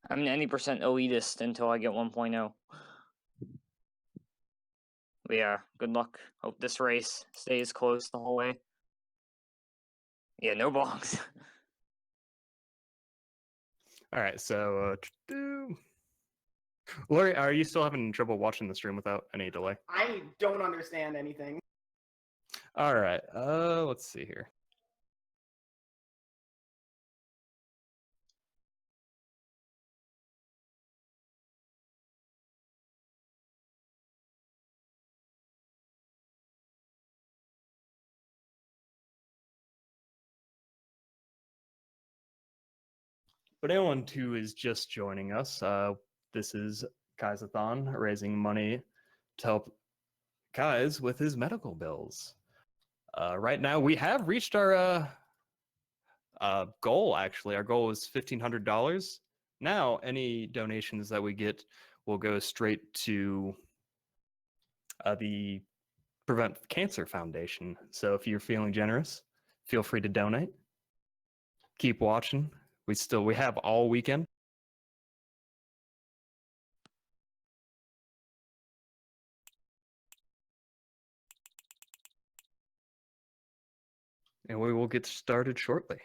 I'm an any percent elitist until I get 1.0. But yeah, good luck. Hope this race stays close the whole way. Yeah, no bongs. All right, so Lori, are you still having trouble watching the stream without any delay? I don't understand anything. All right, let's see here. But anyone who is just joining us, this is Keizathon, raising money to help Keiz with his medical bills. Right now, we have reached our goal, actually. Our goal is $1,500. Now, any donations that we get will go straight to the Prevent Cancer Foundation. So if you're feeling generous, feel free to donate. Keep watching. We have all weekend. And we will get started shortly.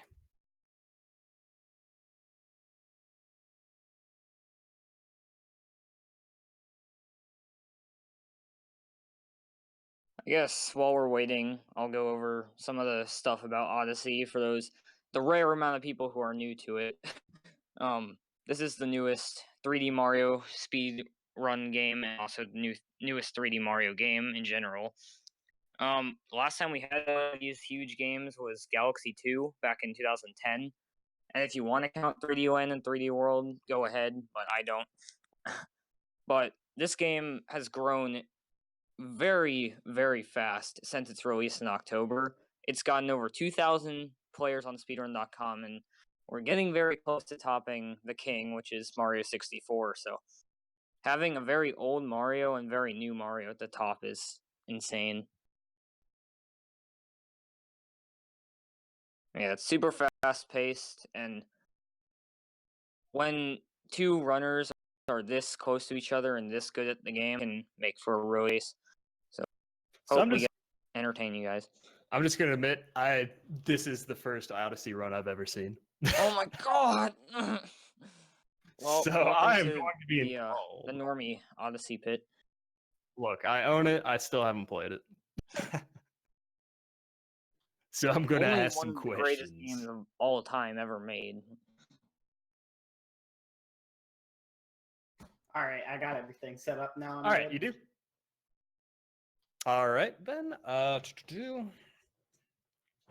I guess while we're waiting, I'll go over some of the stuff about Odyssey for the rare amount of people who are new to it. This is the newest 3D Mario speed run game, and also the newest 3D Mario game in general. Last time we had these huge games was Galaxy 2 back in 2010. And if you want to count 3D Land and 3D World, go ahead, but I don't. But this game has grown very, very fast since its release in October. It's gotten over 2,000 players on speedrun.com, and we're getting very close to topping the king, which is Mario 64. So having a very old Mario and very new Mario at the top is insane. Yeah, it's super fast-paced, and when two runners are this close to each other and this good at the game, can make for a real race. So hope we get entertain you guys. I'm just gonna admit, this is the first Odyssey run I've ever seen. Oh my god! Well, so I am going to be the normie Odyssey pit. Look, I own it. I still haven't played it. So I'm going to ask some questions. One of the greatest games of all time ever made. All right, I got everything set up now. All right, you do? All right, then.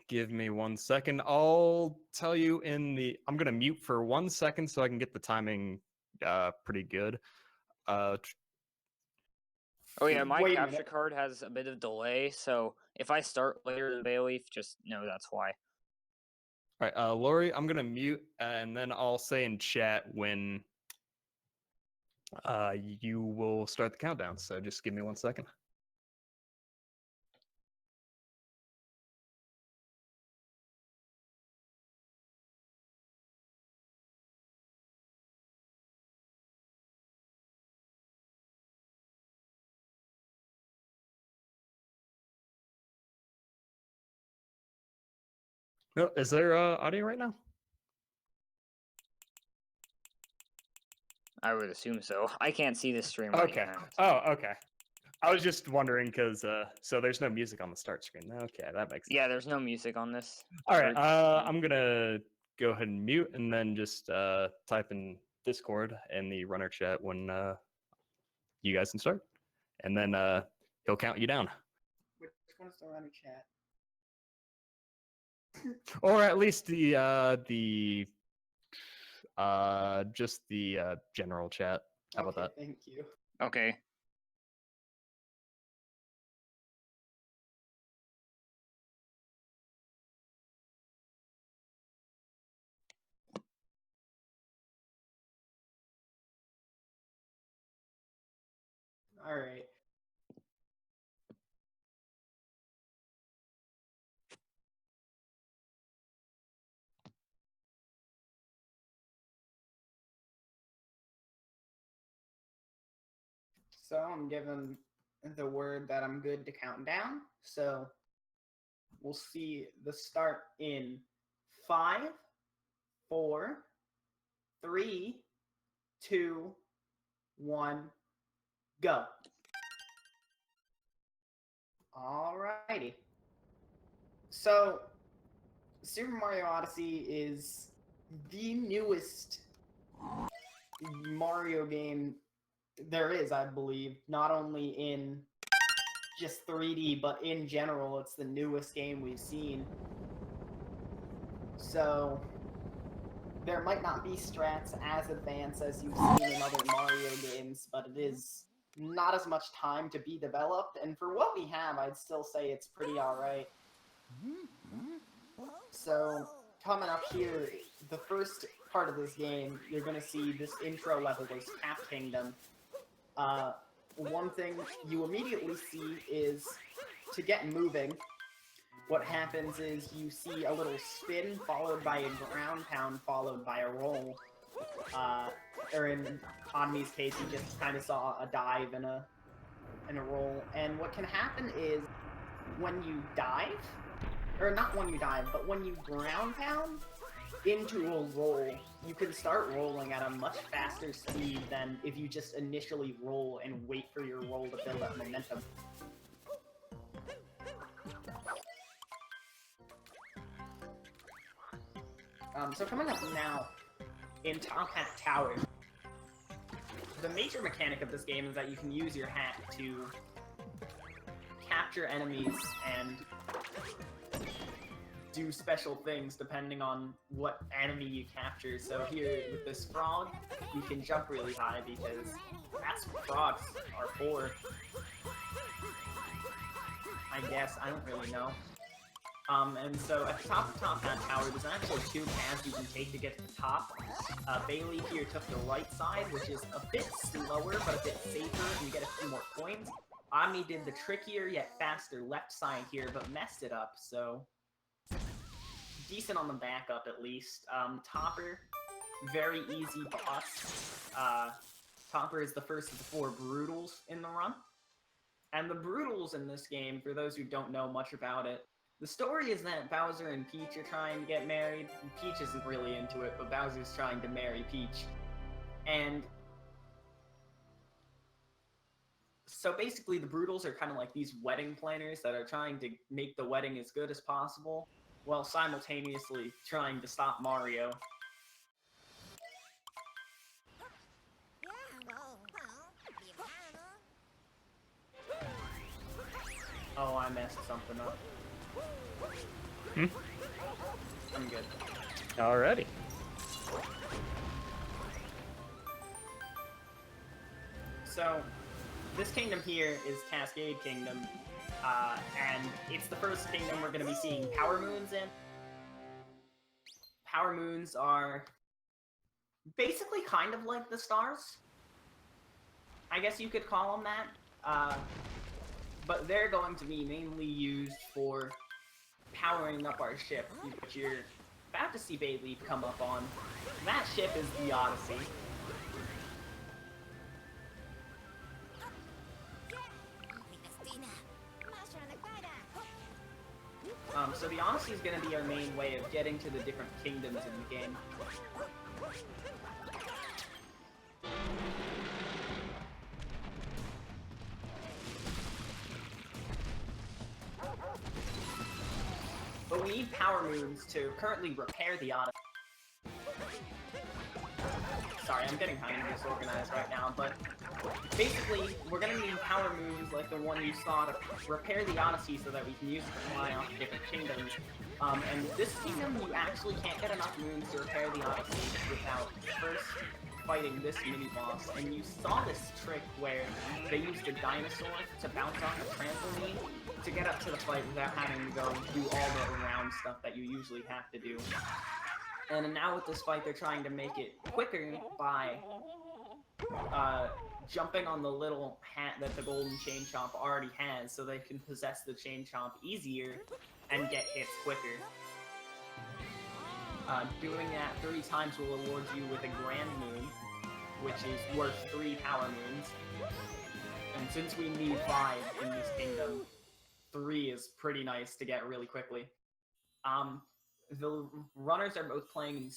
Give me 1 second. I'll tell you I'm going to mute for 1 second so I can get the timing pretty good. Oh yeah, my capture card has a bit of delay, so if I start later than Bayleef, just know that's why. All right, Lori, I'm going to mute, and then I'll say in chat when you will start the countdown. So just give me 1 second. No, is there audio right now? I would assume so. I can't see the stream. Okay. Right now, so. Oh, okay. I was just wondering because so there's no music on the start screen. Okay, that makes sense. Yeah, there's no music on this. All right. I'm gonna go ahead and mute and then just type in Discord in the runner chat when you guys can start, and then he'll count you down. Which one's the runner chat? Or at least just the general chat. How about that? Thank you. Okay. All right. So I'm given the word that I'm good to count down. So we'll see the start in 5, 4, 3, 2, 1, go. Alrighty. So Super Mario Odyssey is the newest Mario game there is, I believe, not only in just 3D, but in general, it's the newest game we've seen. So there might not be strats as advanced as you've seen in other Mario games, but it is not as much time to be developed, and for what we have, I'd still say it's pretty alright. So, coming up here, the first part of this game, you're going to see this intro level, this Cap Kingdom. One thing you immediately see is, to get moving, what happens is you see a little spin, followed by a ground pound, followed by a roll. Or in Hanmi's case, you just kind of saw a dive and a roll. And what can happen is, when you dive, or not when you dive, but when you ground pound into a roll, you can start rolling at a much faster speed than if you just initially roll and wait for your roll to build up momentum. So coming up now, in Top Hat Tower, the major mechanic of this game is that you can use your hat to capture enemies and do special things depending on what enemy you capture. So here, with this frog, you can jump really high because that's what frogs are for. I guess, I don't really know. And so at the top of Top Hat Tower, there's actually 2 paths you can take to get to the top. Bayleef here took the right side, which is a bit slower, but a bit safer, and you get a few more coins. Omni did the trickier yet faster left side here, but messed it up, so decent on the backup at least. Topper, very easy boss. Topper is the first of the 4 Broodals in the run. And the Broodals in this game, for those who don't know much about it, the story is that Bowser and Peach are trying to get married. Peach isn't really into it, but Bowser's trying to marry Peach. And so basically the Broodals are kind of like these wedding planners that are trying to make the wedding as good as possible, while simultaneously trying to stop Mario. Oh, I messed something up. I'm good. Alrighty. So, this kingdom here is Cascade Kingdom, and it's the first kingdom we're going to be seeing Power Moons in. Power Moons are basically kind of like the stars. I guess you could call them that. But they're going to be mainly used for powering up our ship, which you're about to see Bayleef come up on. That ship is the Odyssey. So the Odyssey is going to be our main way of getting to the different kingdoms in the game. But we need Power Moons to currently repair the Odyssey. Sorry, I'm getting kind of disorganized right now, but basically, we're going to need Power Moons like the one you saw to repair the Odyssey so that we can use it to fly off different kingdoms. And this kingdom, you actually can't get enough moons to repair the Odyssey without first fighting this mini-boss. And you saw this trick where they used a dinosaur to bounce off a trampoline to get up to the fight without having to go do all the around stuff that you usually have to do. And now with this fight, they're trying to make it quicker by jumping on the little hat that the Golden Chain Chomp already has, so they can possess the Chain Chomp easier and get hits quicker. Doing that 3 times will award you with a Grand Moon, which is worth 3 Power Moons. And since we need 5 in this kingdom, 3 is pretty nice to get really quickly. The runners are both playing in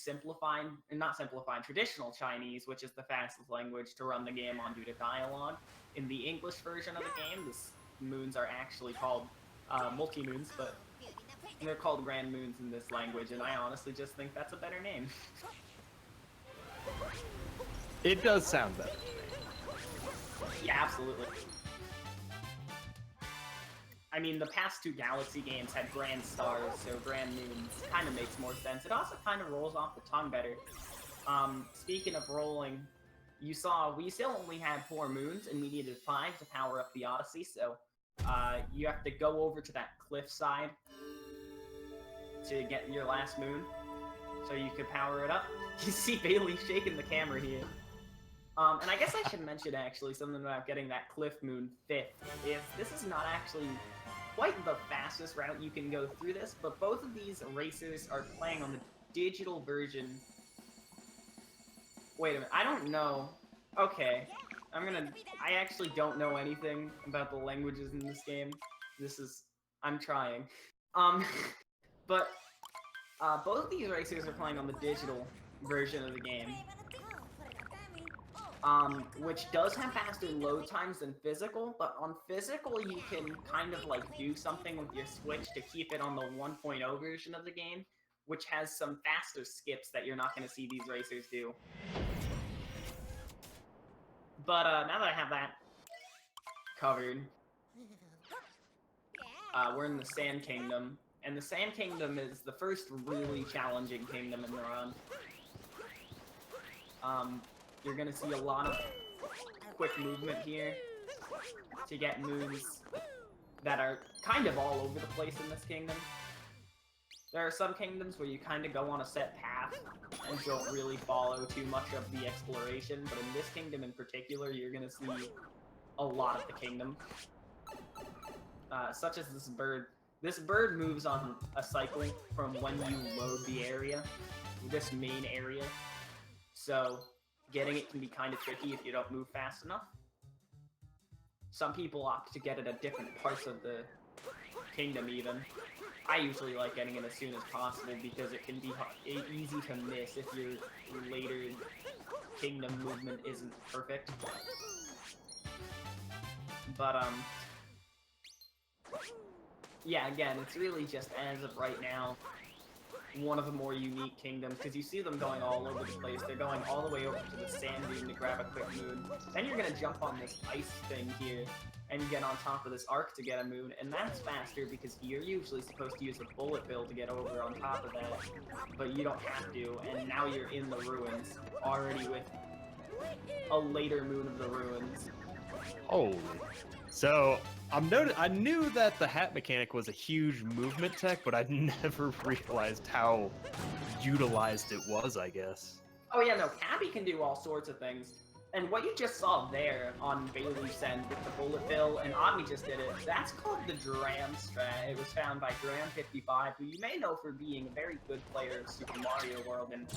traditional Chinese, which is the fastest language to run the game on due to dialogue. In the English version of the game, the moons are actually called multi-moons, but they're called grand moons in this language, and I honestly just think that's a better name. It does sound better. Yeah, absolutely. I mean, the past 2 Galaxy games had grand stars, so grand moons kind of makes more sense. It also kind of rolls off the tongue better. Speaking of rolling, you saw we still only had 4 moons, and we needed 5 to power up the Odyssey, so you have to go over to that cliff side to get your last moon, so you could power it up. You see Bayleef shaking the camera here. And I guess I should mention, actually, something about getting that cliff moon 5th. This is not actually quite the fastest route you can go through this, but both of these racers are playing on the digital version. Wait a minute, I don't know. Okay, I actually don't know anything about the languages in this game. I'm trying. But both of these racers are playing on the digital version of the game. Which does have faster load times than physical, but on physical you can kind of like do something with your Switch to keep it on the 1.0 version of the game, which has some faster skips that you're not going to see these racers do. But now that I have that covered, we're in the Sand Kingdom, and the Sand Kingdom is the first really challenging kingdom in the run. You're gonna see a lot of quick movement here to get moves that are kind of all over the place in this kingdom. There are some kingdoms where you kind of go on a set path and don't really follow too much of the exploration, but in this kingdom in particular, you're gonna see a lot of the kingdom. Such as this bird. This bird moves on a cycle from when you load the area, this main area. So getting it can be kind of tricky if you don't move fast enough. Some people opt to get it at different parts of the kingdom even. I usually like getting it as soon as possible because it can be easy to miss if your later kingdom movement isn't perfect. But, yeah, again, it's really just, as of right now, one of the more unique kingdoms, because you see them going all over the place. They're going all the way over to the sand dune to grab a quick moon. Then you're going to jump on this ice thing here and get on top of this arc to get a moon, and that's faster because you're usually supposed to use a bullet bill to get over on top of that, but you don't have to, and now you're in the ruins, already with a later moon of the ruins. Holy. So, I knew that the hat mechanic was a huge movement tech, but I'd never realized how utilized it was, I guess. Oh yeah, no, Cappy can do all sorts of things. And what you just saw there on Bayleef's end with the bullet bill, and Omni just did it, that's called the Dram strat. It was found by Dram55, who you may know for being a very good player of Super Mario World and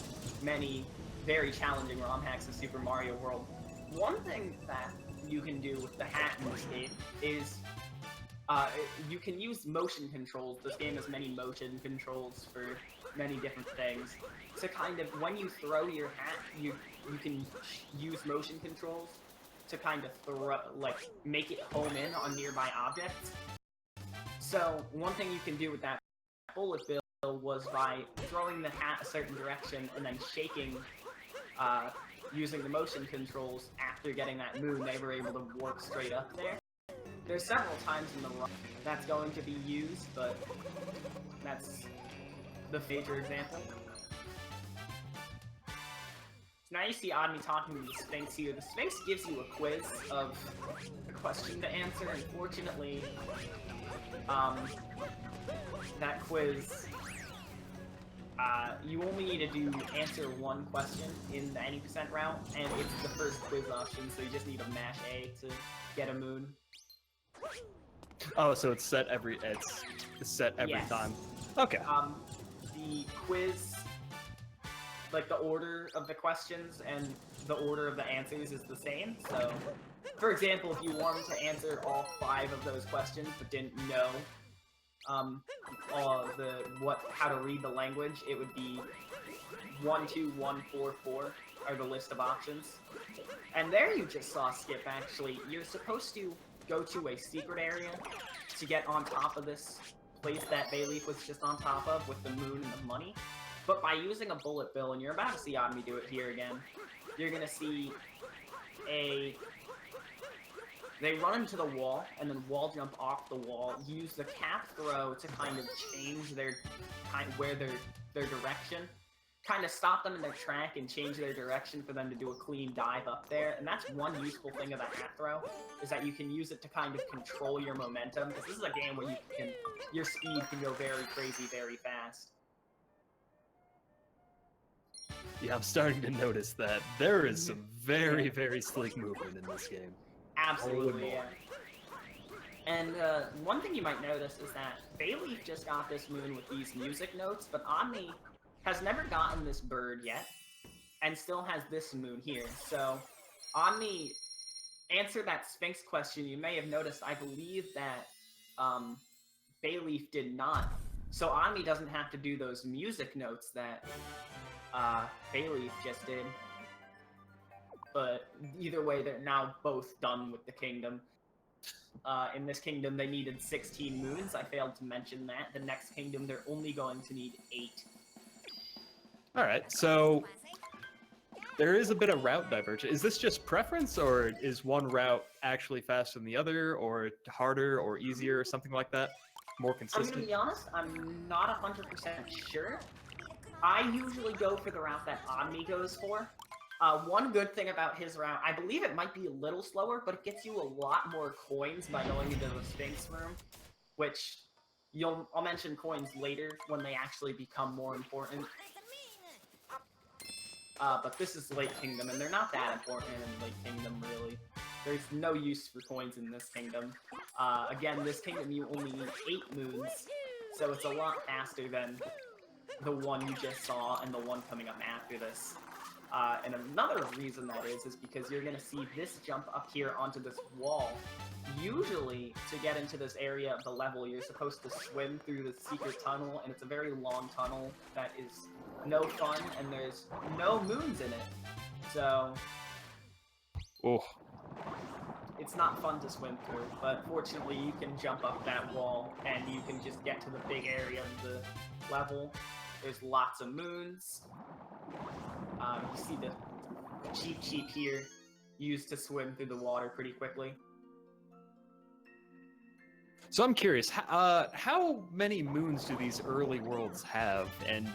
many very challenging ROM hacks of Super Mario World. One thing that you can do with the hat in this game is you can use motion controls. This game has many motion controls for many different things. To kind of, when you throw your hat, you can use motion controls to kind of make it home in on nearby objects. So one thing you can do with that bullet bill was by throwing the hat a certain direction and then shaking using the motion controls after getting that moon, they were able to warp straight up there. There's several times in the run that's going to be used, but that's the major example. So now you see Omni talking to the Sphinx here. The Sphinx gives you a quiz of a question to answer. Unfortunately, that quiz, you only need to answer one question in the any percent route, and it's the first quiz option, so you just need to mash A to get a moon. Oh, so it's set every Yes. time. Okay. The quiz like the order of the questions and the order of the answers is the same. So, for example, if you wanted to answer all 5 of those questions but didn't know how to read the language, it would be 1, 2, 1, 4, 4 are the list of options. And there you just saw Skip, actually. You're supposed to go to a secret area to get on top of this place that Bayleef was just on top of with the moon and the money. But by using a bullet bill, and you're about to see Omni do it here again, you're gonna see they run into the wall, and then wall jump off the wall, use the cap throw to kind of change their direction, kind of stop them in their track and change their direction for them to do a clean dive up there. And that's one useful thing of the hat throw, is that you can use it to kind of control your momentum, because this is a game where your speed can go very crazy very fast. Yeah, I'm starting to notice that there is some very, very sleek movement in this game. Absolutely, yeah. And one thing you might notice is that Bayleef just got this moon with these music notes, but Omni has never gotten this bird yet, and still has this moon here. So, Omni answered that Sphinx question. You may have noticed, I believe that Bayleef did not. So Omni doesn't have to do those music notes that Bayleef just did. But either way, they're now both done with the kingdom. In this kingdom, they needed 16 moons. I failed to mention that. The next kingdom, they're only going to need 8. Alright, so there is a bit of route divergence. Is this just preference, or is one route actually faster than the other, or harder, or easier, or something like that? More consistent? I'm gonna be honest, I'm not 100% sure. I usually go for the route that Omni goes for. One good thing about his route, I believe it might be a little slower, but it gets you a lot more coins by going into the Sphinx room, which I'll mention coins later when they actually become more important. But this is Late Kingdom, and they're not that important in Late Kingdom, really. There's no use for coins in this kingdom. Again, this kingdom you only need 8 moons, so it's a lot faster than the one you just saw and the one coming up after this. And another reason that is because you're going to see this jump up here onto this wall. Usually, to get into this area of the level, you're supposed to swim through the secret tunnel, and it's a very long tunnel that is no fun, and there's no moons in it. So, it's not fun to swim through, but fortunately you can jump up that wall, and you can just get to the big area of the level. There's lots of moons. You see the cheap here used to swim through the water pretty quickly. So I'm curious, how many moons do these early worlds have, and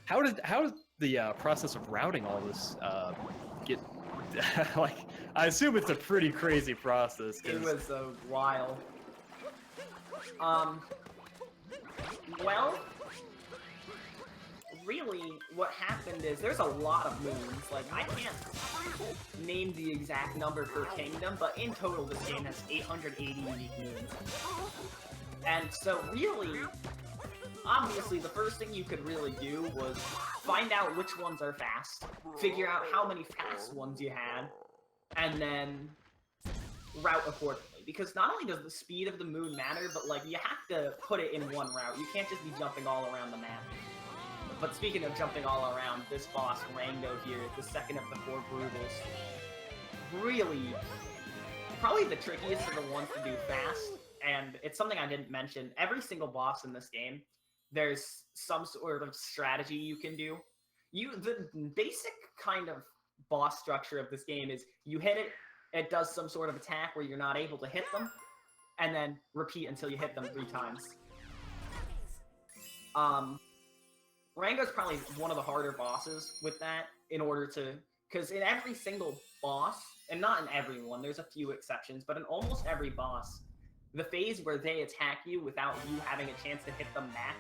how does the process of routing all this get? Like, I assume it's a pretty crazy process. It was a while. Well, really, what happened is there's a lot of moons. Like, I can't name the exact number per kingdom, but in total, this game has 880 unique moons. And so, really, obviously, the first thing you could really do was find out which ones are fast, figure out how many fast ones you had, and then route accordingly. Because not only does the speed of the moon matter, but, like, you have to put it in one route. You can't just be jumping all around the map. But speaking of jumping all around, this boss, Rango here, the second of the 4 Brutals, really, probably the trickiest of the ones to do fast, and it's something I didn't mention. Every single boss in this game, there's some sort of strategy you can do. The basic kind of boss structure of this game is you hit it, it does some sort of attack where you're not able to hit them, and then repeat until you hit them 3 times. Rango's probably one of the harder bosses with that, in order to... Because in every single boss, and not in every one, there's a few exceptions, but in almost every boss, the phase where they attack you without you having a chance to hit them back,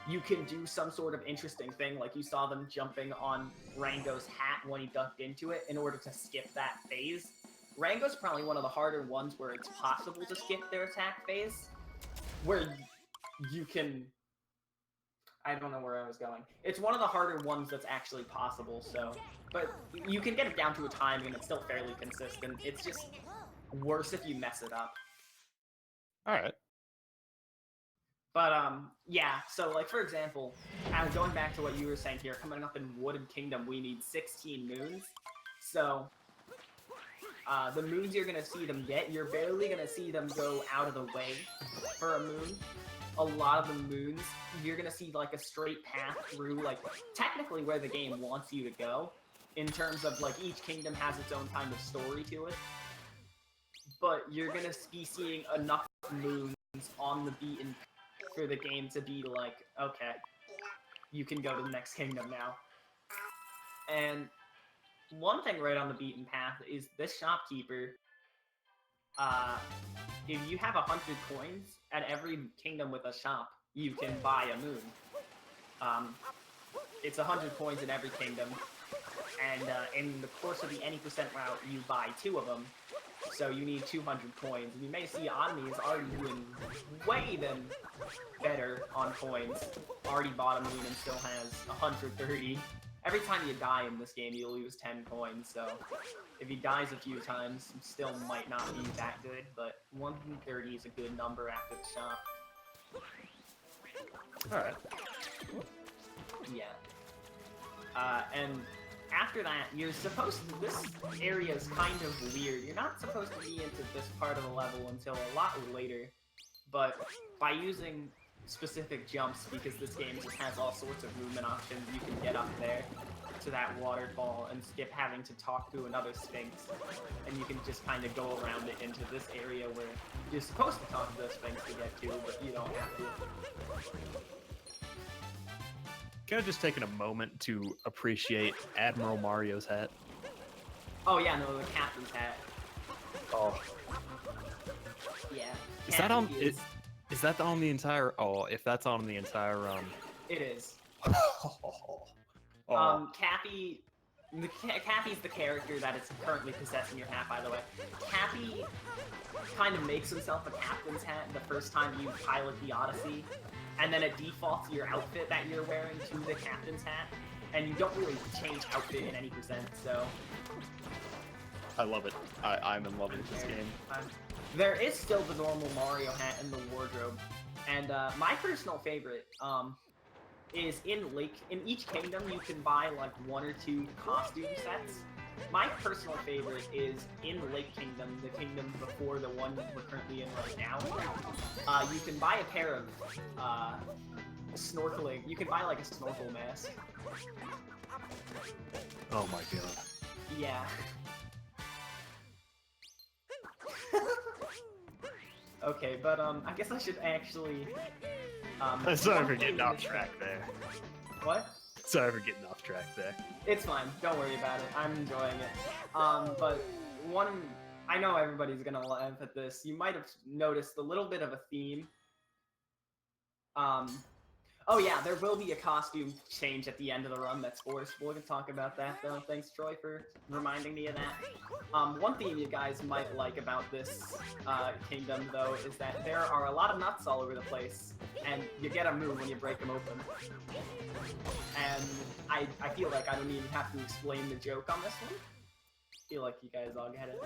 you can do some sort of interesting thing, like you saw them jumping on Rango's hat when he ducked into it in order to skip that phase. Rango's probably one of the harder ones where it's possible to skip their attack phase, where you can... I don't know where I was going. It's one of the harder ones that's actually possible, so... But you can get it down to a timing, and it's still fairly consistent. It's just worse if you mess it up. Alright. But, yeah, so, like, for example, going back to what you were saying here, coming up in Wooded Kingdom, we need 16 moons. So, the moons you're gonna see them get, you're barely gonna see them go out of the way for a moon. A lot of the moons, you're gonna see, like, a straight path through, like, technically where the game wants you to go, in terms of, like, each kingdom has its own kind of story to it. But you're gonna be seeing enough moons on the beaten path for the game to be like, okay, you can go to the next kingdom now. And one thing right on the beaten path is this shopkeeper, if you have 100 coins, at every kingdom with a shop, you can buy a moon. It's 100 coins in every kingdom, and in the course of the any percent route, you buy 2 of them, so you need 200 coins. And you may see Omni is already doing way better on coins. Already bought a moon and still has 130. Every time you die in this game, you lose 10 coins, so if he dies a few times, he still might not be that good, but 130 is a good number after the shop. Alright. Yeah. And after that, you're supposed to... This area is kind of weird. You're not supposed to be into this part of the level until a lot later, but by using specific jumps, because this game just has all sorts of movement options, you can get up there to that waterfall and skip having to talk to another Sphinx, and you can just kind of go around it into this area where you're supposed to talk to the Sphinx to get to, but you don't have to. Kind of just taking a moment to appreciate Admiral Mario's hat. Oh yeah, no, the captain's hat. Oh. Yeah. Is that on... Is that on the entire... Oh, if that's on the entire... It is. Oh. Cappy... Cappy's the character that is currently possessing your hat, by the way. Cappy kind of makes himself a captain's hat the first time you pilot the Odyssey, and then it defaults your outfit that you're wearing to the captain's hat, and you don't really change outfit in any percent, so... I love it. I'm in love with this game. There is still the normal Mario hat in the wardrobe, and my personal favorite is in each kingdom you can buy like 1 or 2 costume sets. My personal favorite is in Lake Kingdom, the kingdom before the one we're currently in right now. You can buy a pair of snorkeling. You can buy like a snorkel mask. Oh my god. Yeah. Okay, but I guess I should actually... Sorry for getting off track there. What? Sorry for getting off track there. It's fine, don't worry about it, I'm enjoying it. But I know everybody's gonna laugh at this, you might have noticed a little bit of a theme. Oh yeah, there will be a costume change at the end of the run that's forced. We're gonna talk about that though. Thanks, Troy, for reminding me of that. One thing you guys might like about this kingdom, though, is that there are a lot of nuts all over the place, and you get a move when you break them open. And I feel like I don't even have to explain the joke on this one. I feel like you guys all get it.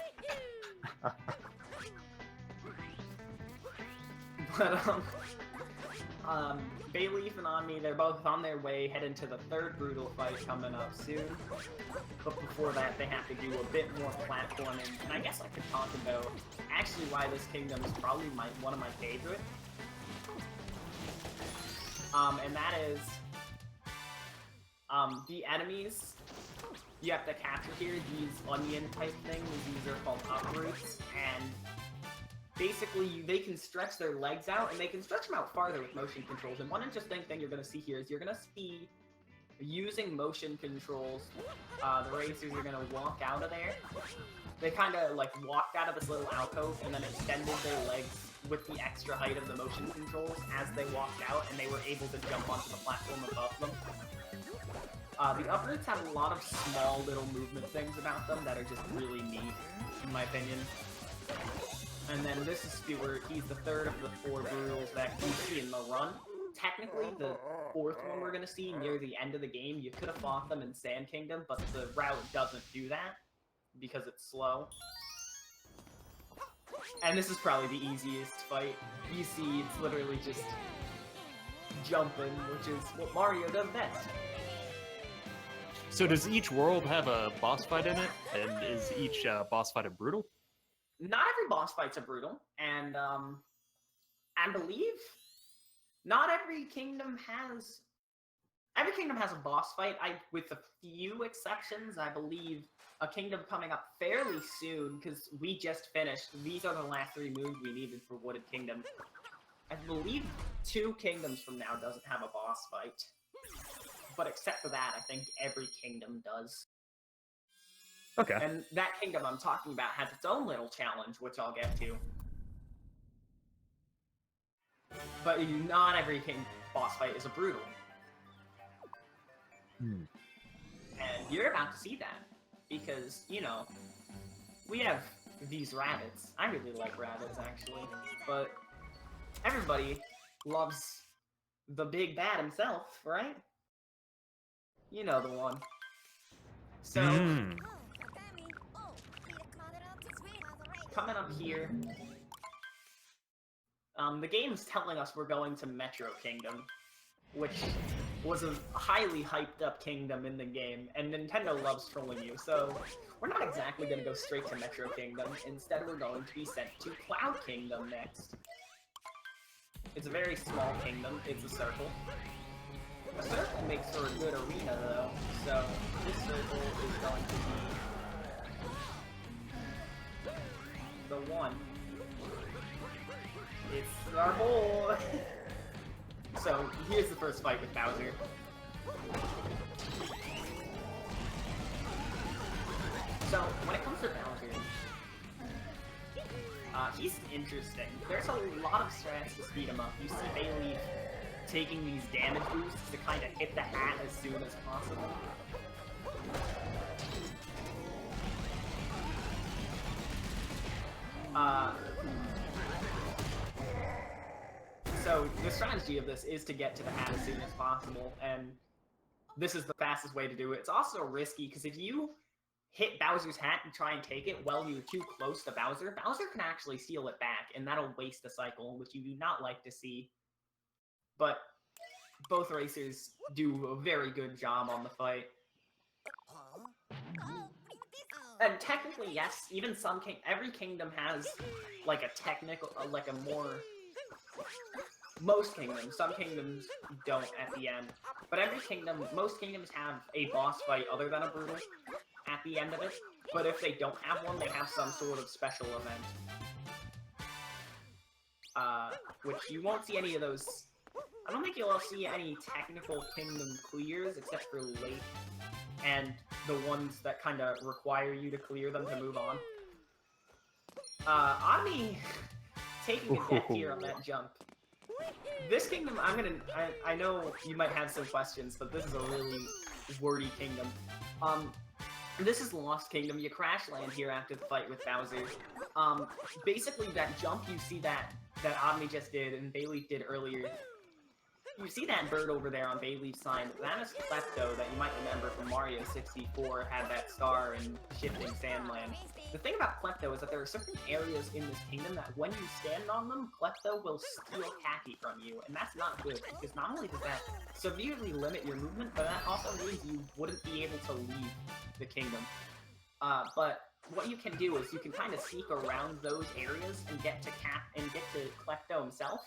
But, Bayleef and Omni, they're both on their way, heading to the 3rd brutal fight coming up soon. But before that, they have to do a bit more platforming. And I guess I could talk about actually why this kingdom is probably one of my favorite. And that is the enemies you have to capture here, these onion type things, these are called uproots, and basically, they can stretch their legs out, and they can stretch them out farther with motion controls. And one interesting thing you're going to see here is you're going to see, using motion controls, the racers are going to walk out of there. They kind of, like, walked out of this little alcove and then extended their legs with the extra height of the motion controls as they walked out, and they were able to jump onto the platform above them. The uproots have a lot of small little movement things about them that are just really neat, in my opinion. And then this is Stuart. He's the 3rd of the 4 brutals that you see in the run. technically, the fourth one we're gonna see near the end of the game, you could have fought them in Sand Kingdom, but the route doesn't do that because it's slow. And this is probably the easiest fight. You see, it's literally just jumping, which is what Mario does best. So does each world have a boss fight in it? And is each boss fight a brutal? Not every boss fight's a brutal, and I believe not every kingdom has. Every kingdom has a boss fight. With a few exceptions, I believe a kingdom coming up fairly soon because we just finished. These are the last 3 moons we needed for Wooded Kingdom. I believe 2 kingdoms from now doesn't have a boss fight. But except for that, I think every kingdom does. Okay. And that kingdom I'm talking about has its own little challenge, which I'll get to. But not every boss fight is a brutal. And you're about to see that. Because, you know, we have these rabbits. I really like rabbits, actually. But everybody loves the big bad himself, right? You know the one. So, coming up here, the game's telling us we're going to Metro Kingdom, which was a highly hyped up kingdom in the game, and Nintendo loves trolling you, so we're not exactly going to go straight to Metro Kingdom. Instead, we're going to be sent to Cloud Kingdom next. It's a very small kingdom. It's a circle. A circle makes for a good arena, though, so this circle is going to be the one. It's our boy! So, here's the first fight with Bowser. So, when it comes to Bowser, he's interesting. There's a lot of strats to speed him up. You see Bayleef taking these damage boosts to kind of hit the hat as soon as possible. So the strategy of this is to get to the hat as soon as possible, and this is the fastest way to do it. It's also risky, because if you hit Bowser's hat and try and take it while you're too close to Bowser, Bowser can actually steal it back, and that'll waste a cycle, which you do not like to see. But both racers do a very good job on the fight. And technically, yes, even every kingdom has, like, a technical, like a more... Most kingdoms, some kingdoms don't at the end, but most kingdoms have a boss fight other than a brutal at the end of it, but if they don't have one, they have some sort of special event. Which you won't see any of those. I don't think you'll see any technical kingdom clears except for late, and the ones that kind of require you to clear them to move on. Ami taking a death here on that jump. This kingdom, I know you might have some questions, but this is a really wordy kingdom. This is Lost Kingdom. You crash land here after the fight with Bowser. Basically that jump you see that Omni just did and Bayleef did earlier. You see that bird over there on Bayleef's side. That is Klepto that you might remember from Mario 64, had that star in Shifting Sandland. The thing about Klepto is that there are certain areas in this kingdom that when you stand on them, Klepto will steal Cappy from you, and that's not good, because not only does that severely limit your movement, but that also means you wouldn't be able to leave the kingdom. But what you can do is you can kind of sneak around those areas and get to Klepto himself.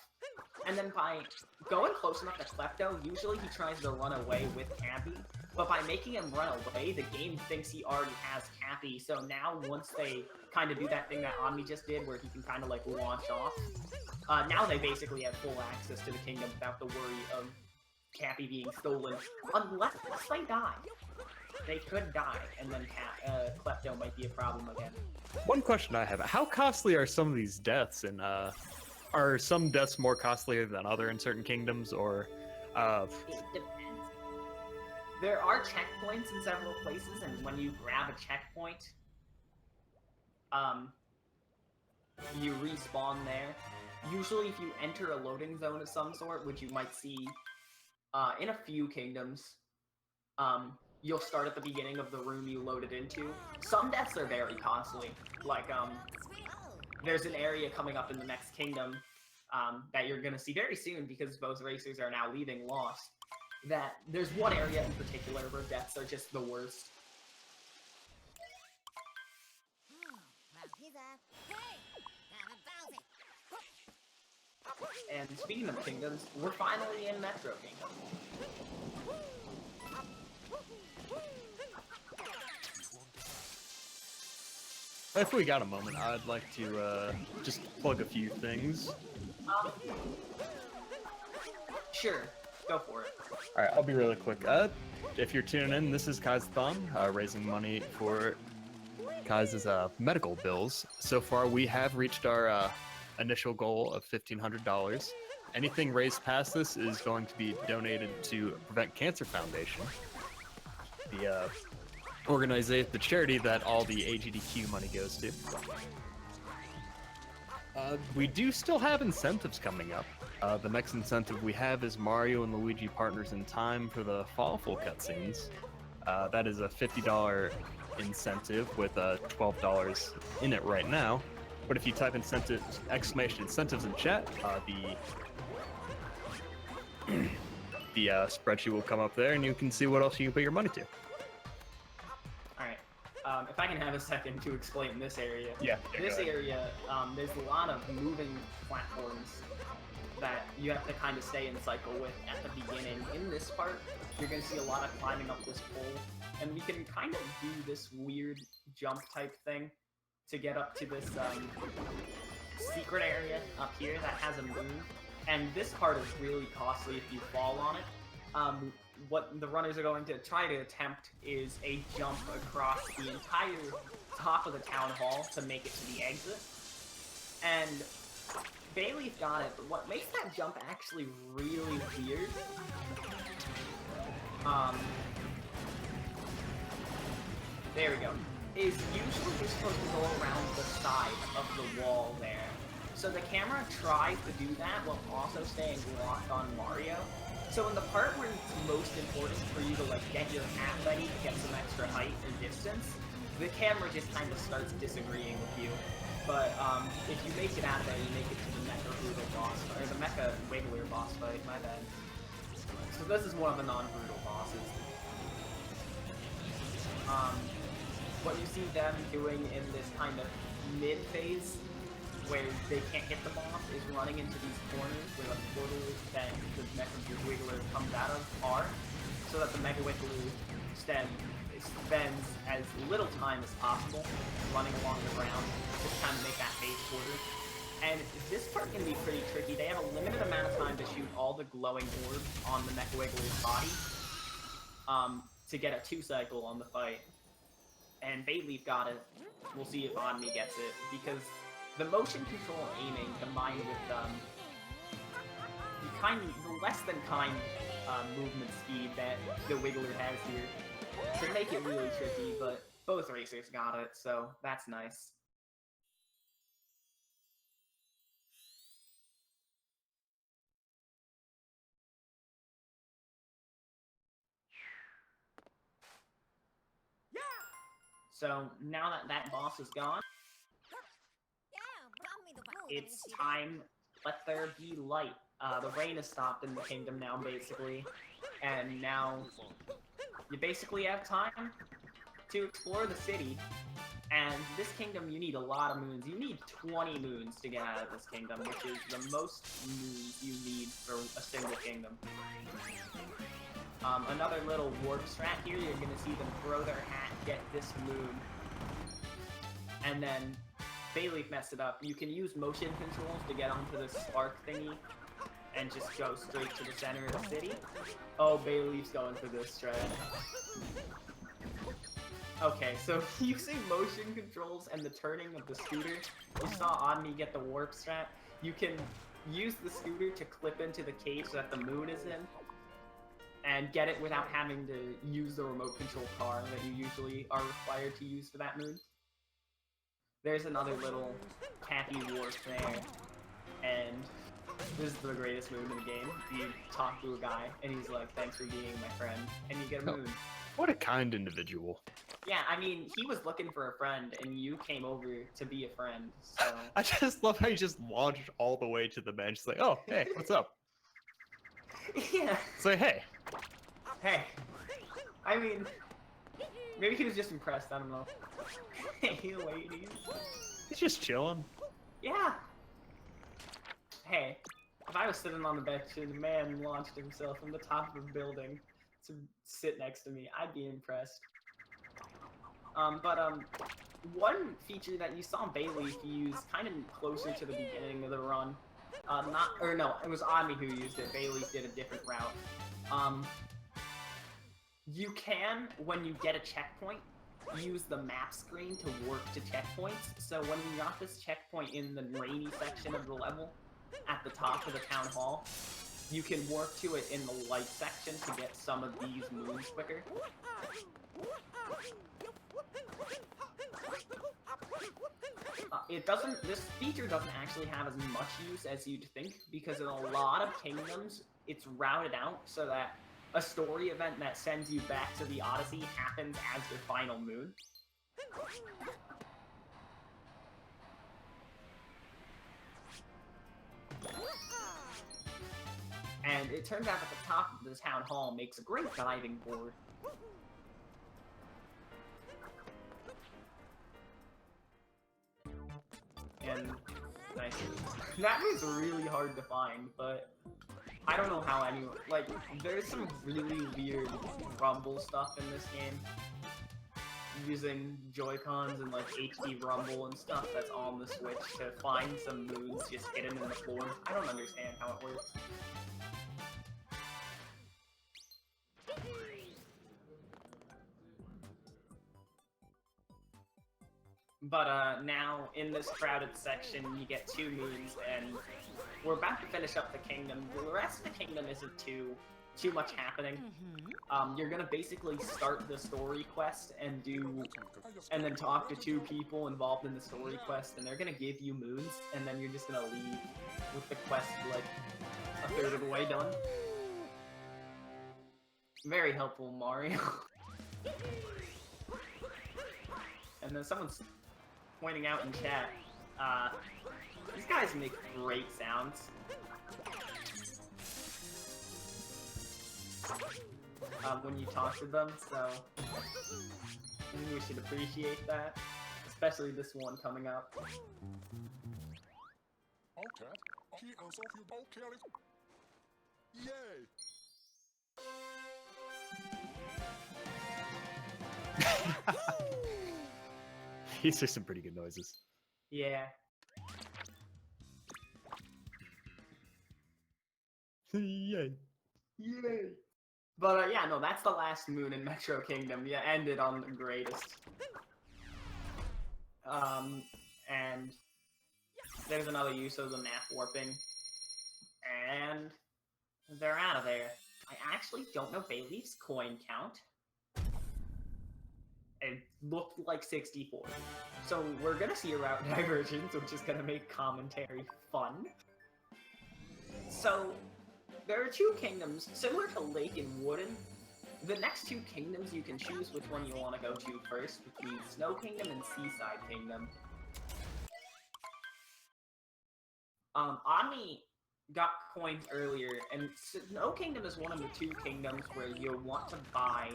And then by going close enough to Klepto, usually he tries to run away with Cappy. But by making him run away, the game thinks he already has Cappy. So now once they kind of do that thing that Omni just did, where he can kind of like launch off, now they basically have full access to the kingdom without the worry of Cappy being stolen. Unless they die. They could die, and then Klepto might be a problem again. One question I have: how costly are some of these deaths? And are some deaths more costlier than other in certain kingdoms, or? It depends. There are checkpoints in several places, and when you grab a checkpoint, you respawn there. Usually if you enter a loading zone of some sort, which you might see in a few kingdoms, you'll start at the beginning of the room you loaded into. Some deaths are very costly. Like, there's an area coming up in the next kingdom that you're going to see very soon because both racers are now leaving Lost. That there's one area in particular where deaths are just the worst. And speaking of kingdoms, we're finally in Metro Kingdom. If we got a moment, I'd like to just plug a few things. Sure, go for it. Alright, I'll be really quick. If you're tuning in, this is Keizathon, raising money for Kei's medical bills. So far, we have reached our initial goal of $1,500. Anything raised past this is going to be donated to Prevent Cancer Foundation, the organization, the charity that all the AGDQ money goes to. We do still have incentives coming up. The next incentive we have is Mario and Luigi Partners in Time for the Fallful cutscenes. That is a $50 incentive with $12 in it right now. But if you type incentives, incentives in chat, the spreadsheet will come up there and you can see what else you can put your money to. Alright, if I can have a second to explain this area. Yeah, this area, there's a lot of moving platforms that you have to kind of stay in cycle with at the beginning. In this part, you're going to see a lot of climbing up this pole, and we can kind of do this weird jump type thing to get up to this secret area up here that has a moon. And this part is really costly if you fall on it. What the runners are going to try to attempt is a jump across the entire top of the town hall to make it to the exit. And Bayleef got it, but what makes that jump actually really weird, there we go, is usually you're supposed to go around the side of the wall there. So the camera tries to do that while also staying locked on Mario. So in the part where it's most important for you to like get your hat ready to get some extra height and distance, the camera just kind of starts disagreeing with you. But if you make it out of there, you make it to the Mecha Brutal boss, or the Mecha Wiggler boss fight, my bad. So this is one of the non-brutal bosses. What you see them doing in this kind of mid-phase, where they can't hit the boss, is running into these corners where the portals that the Mecha Wiggler comes out of are, so that the Mega Wiggler spends as little time as possible running along the ground, just kind of make that phase quarter. And this part can be pretty tricky. They have a limited amount of time to shoot all the glowing orbs on the Mecha Wiggler's body to get a 2-cycle on the fight. And Bayleef got it. We'll see if Onmi gets it, because the motion control aiming combined with the less than kind movement speed that the Wiggler has here can make it really tricky, but both racers got it, so that's nice. So now that that boss is gone, it's time, let there be light. The rain has stopped in the kingdom now, basically, and now you basically have time to explore the city. And this kingdom, you need a lot of moons. You need 20 moons to get out of this kingdom, which is the most moons you need for a single kingdom. Another little warp strat here, you're gonna see them throw their hat, get this moon, and then Bayleef messed it up. You can use motion controls to get onto this spark thingy and just go straight to the center of the city. Oh, Bayleef's going for this strat. Okay, so using motion controls and the turning of the scooter, you saw Onmi get the warp strat. You can use the scooter to clip into the cage that the moon is in, and get it without having to use the remote control car that you usually are required to use for that moon. There's another little Cappy warp there. and this is the greatest moon in the game. You talk to a guy, and he's like, "Thanks for being my friend," and you get a moon. What a kind individual. Yeah, I mean, he was looking for a friend, and you came over to be a friend, so... I just love how you just launched all the way to the bench. It's like, oh, hey, what's up? Yeah. Say, hey. Hey. I mean, maybe he was just impressed, I don't know. Hey, ladies. He's just chilling. Yeah. Hey, if I was sitting on the bench and a man launched himself from the top of a building to sit next to me, I'd be impressed. One feature that you saw Bayleef use kind of closer to the beginning of the run, it was Omni who used it. Bayleef did a different route. You can, when you get a checkpoint, use the map screen to work to checkpoints. So when you got this checkpoint in the rainy section of the level, at the top of the town hall, you can work to it in the light section to get some of these moves quicker. This feature doesn't actually have as much use as you'd think, because in a lot of kingdoms, it's routed out so that a story event that sends you back to the Odyssey happens as your final moon. And it turns out that the top of the town hall makes a great diving board. And nice. That was really hard to find, but I don't know how anyone, like, there's some really weird rumble stuff in this game. Using Joy-Cons and like HD rumble and stuff that's on the Switch to find some moves just hidden in the floor. I don't understand how it works. But now, in this crowded section, you get 2 moons, and we're about to finish up the kingdom. The rest of the kingdom isn't too much happening. You're gonna basically start the story quest and then talk to 2 people involved in the story quest, and they're gonna give you moons, and then you're just gonna leave with the quest, like, a third of the way done. Very helpful, Mario. And then someone's pointing out in chat, these guys make great sounds. When you talk to them, so I think we should appreciate that, especially this one coming up. These are some pretty good noises. Yeah. Yay. Yay. But yeah, no, that's the last moon in Metro Kingdom. You ended on the greatest. And there's another use of the map warping. And they're out of there. I actually don't know Bayleef's coin count. It looked like 64. So we're gonna see a route divergence, which is gonna make commentary fun. So there are 2 kingdoms, similar to Lake and Wooden. The next 2 kingdoms, you can choose which one you want to go to first, between Snow Kingdom and Seaside Kingdom. Omni got coins earlier, and Snow Kingdom is one of the 2 kingdoms where you want to buy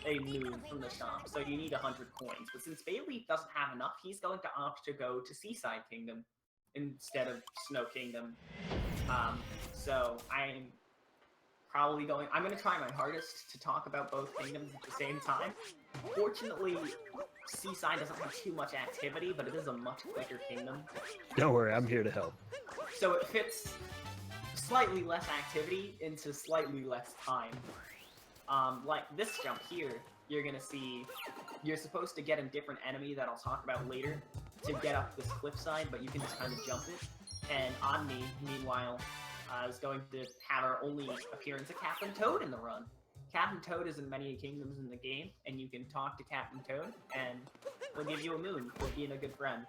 a moon from the shop, so you need 100 coins. But since Bayleef doesn't have enough, he's going to opt to go to Seaside Kingdom instead of Snow Kingdom. So I'm going to try my hardest to talk about both kingdoms at the same time. Fortunately, Seaside doesn't have too much activity, but it is a much quicker kingdom. Don't worry, I'm here to help. So it fits slightly less activity into slightly less time. Like this jump here, you're gonna see, you're supposed to get a different enemy that I'll talk about later to get up this cliffside, but you can just kind of jump it. And Omni, meanwhile, is going to have our only appearance of Captain Toad in the run. Captain Toad is in many kingdoms in the game, and you can talk to Captain Toad, and he'll give you a moon for being a good friend.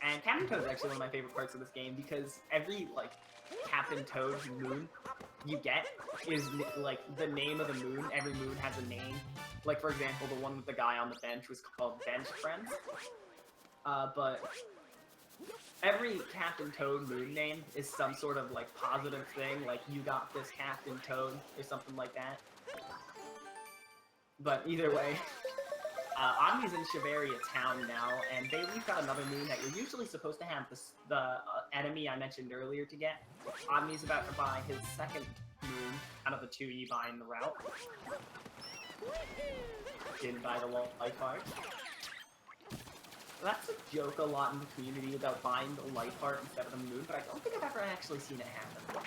And Captain Toad is actually one of my favorite parts of this game because every, like, Captain Toad moon you get is, like, the name of the moon. Every moon has a name. Like, for example, the one with the guy on the bench was called Bench Friends. But every Captain Toad moon name is some sort of, like, positive thing. Like, you got this Captain Toad or something like that. But either way, Omni's in Shiveria Town now, and Bayleef got another moon that you're usually supposed to have the enemy I mentioned earlier to get. Omni's about to buy his second moon out of the 2 you buy in the route. Didn't buy the life heart. That's a joke a lot in the community about buying the life heart instead of the moon, but I don't think I've ever actually seen it happen.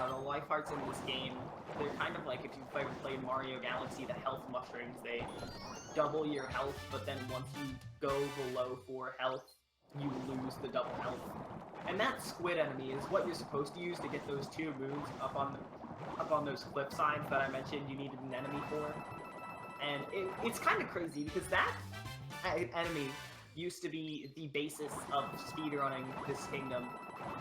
The life hearts in this game, they're kind of like if you've ever played Mario Galaxy, the health mushrooms. They double your health, but then once you go below 4 health, you lose the double health. And that squid enemy is what you're supposed to use to get those 2 moons up on those cliff sides that I mentioned you needed an enemy for. And it's kind of crazy because that enemy used to be the basis of speedrunning this kingdom.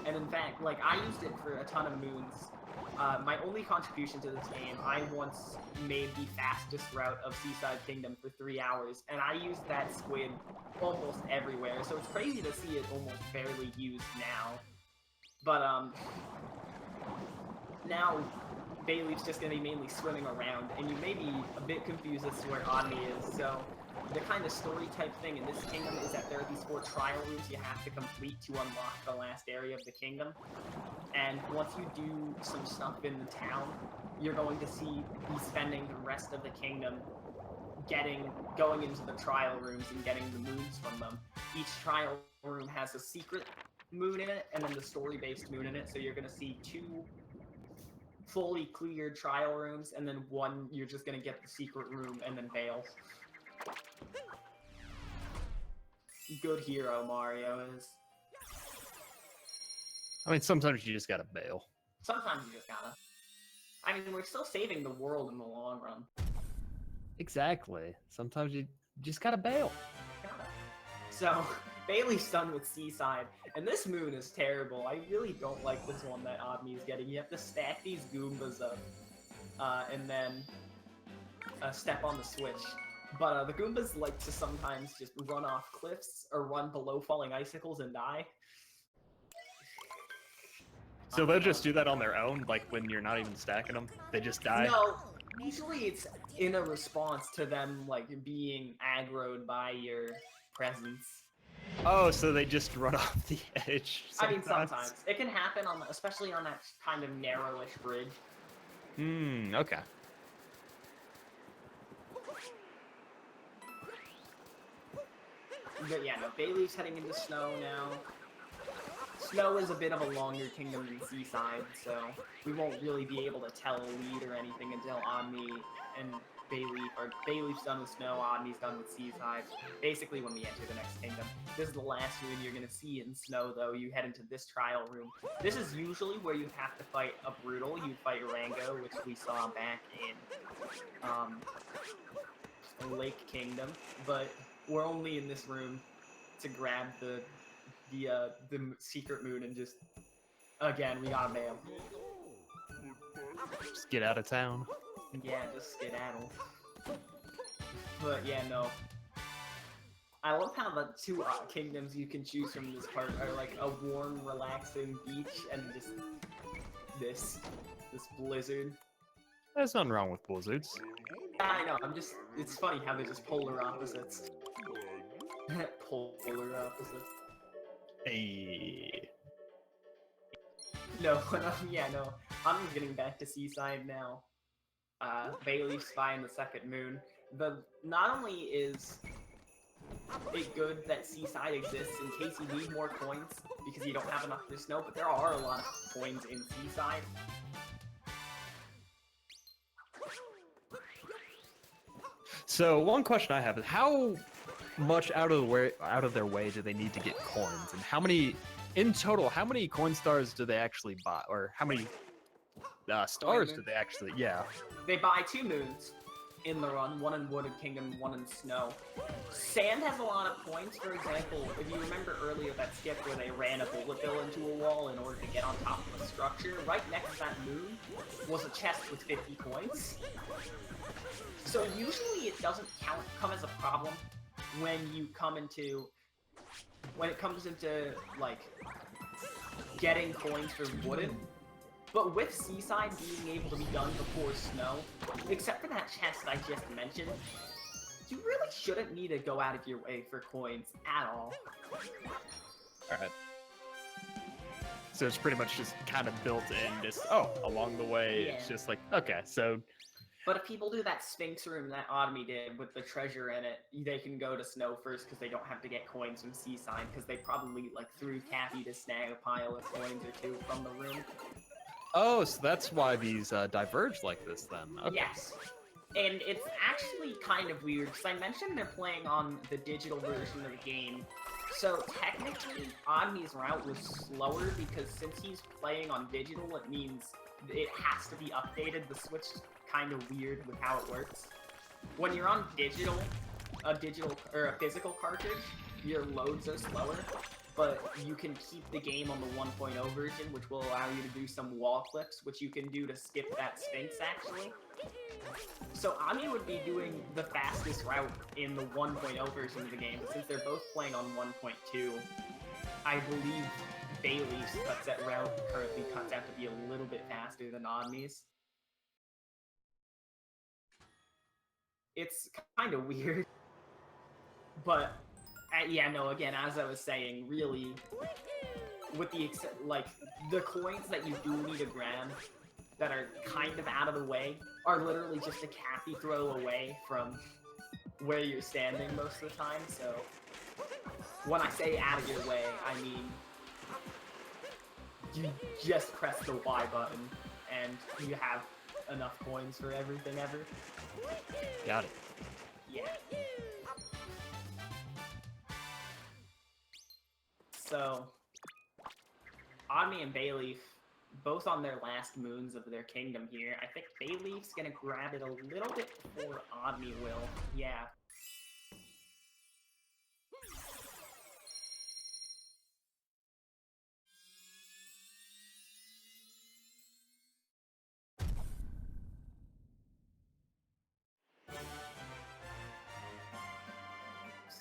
And in fact, like, I used it for a ton of moons. My only contribution to this game, I once made the fastest route of Seaside Kingdom for 3 hours, and I used that squid almost everywhere, so it's crazy to see it almost barely used now. But, now Bayleef's just going to be mainly swimming around, and you may be a bit confused as to where Omni is, so the kind of story type thing in this kingdom is that there are these 4 trial rooms you have to complete to unlock the last area of the kingdom. And once you do some stuff in the town, you're going to be spending the rest of the kingdom going into the trial rooms and getting the moons from them. Each trial room has a secret moon in it, and then the story-based moon in it, so you're going to see 2 fully cleared trial rooms, and then 1 you're just going to get the secret room and then bail. Good hero, Mario is. I mean, sometimes you just gotta bail. Sometimes you just gotta. I mean, we're still saving the world in the long run. Exactly. Sometimes you just gotta bail. Gotta. So, Bayleef's done with Seaside, and this moon is terrible. I really don't like this one that Omni's getting. You have to stack these Goombas up, and then step on the switch. But the Goombas like to sometimes just run off cliffs or run below falling icicles and die. So they'll just do that on their own, like when you're not even stacking them? They just die? No, usually it's in a response to them, like, being aggroed by your presence. Oh, so they just run off the edge sometimes? I mean, sometimes. It can happen, especially on that kind of narrowish bridge. Okay. But yeah, no, Bayleef's heading into Snow now. Snow is a bit of a longer kingdom than Seaside, so we won't really be able to tell a lead or anything until Omni and Bayleef, or Bayleef's done with Snow, Omni's done with Seaside. Basically when we enter the next kingdom. This is the last room you're going to see in Snow, though. You head into this trial room. This is usually where you have to fight a Brutal. You fight Rango, which we saw back in Lake Kingdom, but we're only in this room to grab the secret moon and just, again, we gotta bail. Just get out of town. Yeah, just skedaddle. But yeah, no. I love how the 2 kingdoms you can choose from this part are like a warm, relaxing beach and just this blizzard. There's nothing wrong with blizzards. I know, it's funny how they're just polar opposites. Polar opposites. Hey. No, yeah, no. I'm getting back to Seaside now. Bayleef's buying the second moon. Not only is it good that Seaside exists in case you need more coins, because you don't have enough for Snow, but there are a lot of coins in Seaside. So one question I have is how much out of their way do they need to get coins, and how many in total? How many coin stars do they actually buy, or how many stars do they actually? Yeah, they buy 2 moons. in the run, one in Wooded Kingdom, one in Snow. Sand has a lot of points. For example, if you remember earlier that skip where they ran a bullet bill into a wall in order to get on top of a structure, right next to that moon was a chest with 50 points. So usually it doesn't come as a problem when it comes into like getting coins for Wooded. But with Seaside being able to be done before Snow, except for that chest I just mentioned, you really shouldn't need to go out of your way for coins at all. Alright. So it's pretty much just kind of built in, just, along the way, it's just like, okay, so... But if people do that Sphinx room that Otomy did with the treasure in it, they can go to Snow first because they don't have to get coins from Seaside, because they probably, like, threw Kathy to snag a pile of coins or two from the room. Oh, so that's why these diverge like this, then. Okay. Yes. And it's actually kind of weird, because I mentioned they're playing on the digital version of the game. So technically, Otomy's route was slower, because since he's playing on digital, it means it has to be updated. The Switch is kind of weird with how it works. When you're on a physical cartridge, your loads are slower. But you can keep the game on the 1.0 version, which will allow you to do some wall flips, which you can do to skip that Sphinx, actually. So Otomy would be doing the fastest route in the 1.0 version of the game, but since they're both playing on 1.2, I believe Bayleef's route currently cuts out to be a little bit faster than Otomy's. It's kind of weird, but... yeah, no, again, as I was saying, really, with the coins that you do need to grab that are kind of out of the way are literally just a Kathy throw away from where you're standing most of the time, so when I say out of your way, I mean you just press the Y button and you have enough coins for everything ever. Got it. Yeah. So, Otomy and Bayleef, both on their last moons of their kingdom here. I think Bayleef's gonna grab it a little bit before Otomy will. Yeah.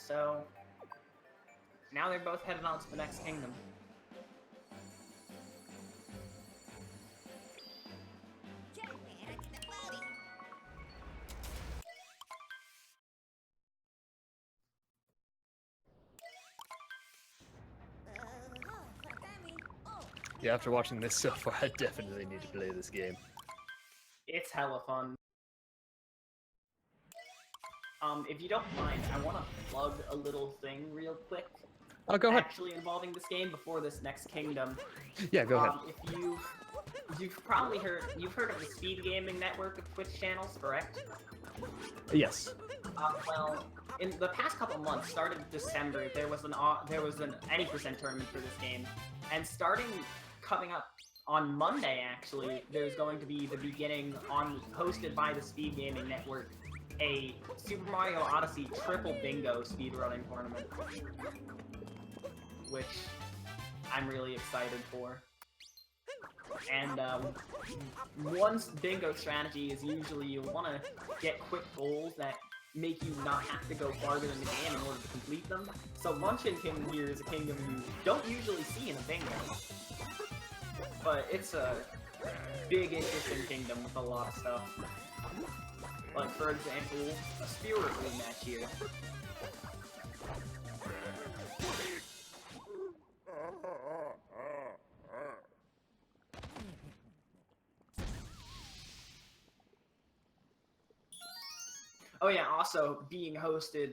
So, now they're both headed on to the next kingdom. Yeah, after watching this so far, I definitely need to play this game. It's hella fun. If you don't mind, I want to plug a little thing real quick. Oh, go ahead. Actually involving this game before this next kingdom. Yeah, go ahead. If you've probably heard of the Speed Gaming network of Twitch channels, correct? Yes. Well, in the past couple months, starting December, there was an any percent tournament for this game, and coming up on Monday, actually, there's going to be the beginning hosted by the Speed Gaming network, a Super Mario Odyssey triple bingo speedrunning tournament, which I'm really excited for. And one bingo strategy is usually you want to get quick goals that make you not have to go farther in the game in order to complete them. So Luncheon Kingdom here is a kingdom you don't usually see in a bingo. But it's a big, interesting kingdom with a lot of stuff. Like, for example, a spirit room match here. Oh yeah, also being hosted,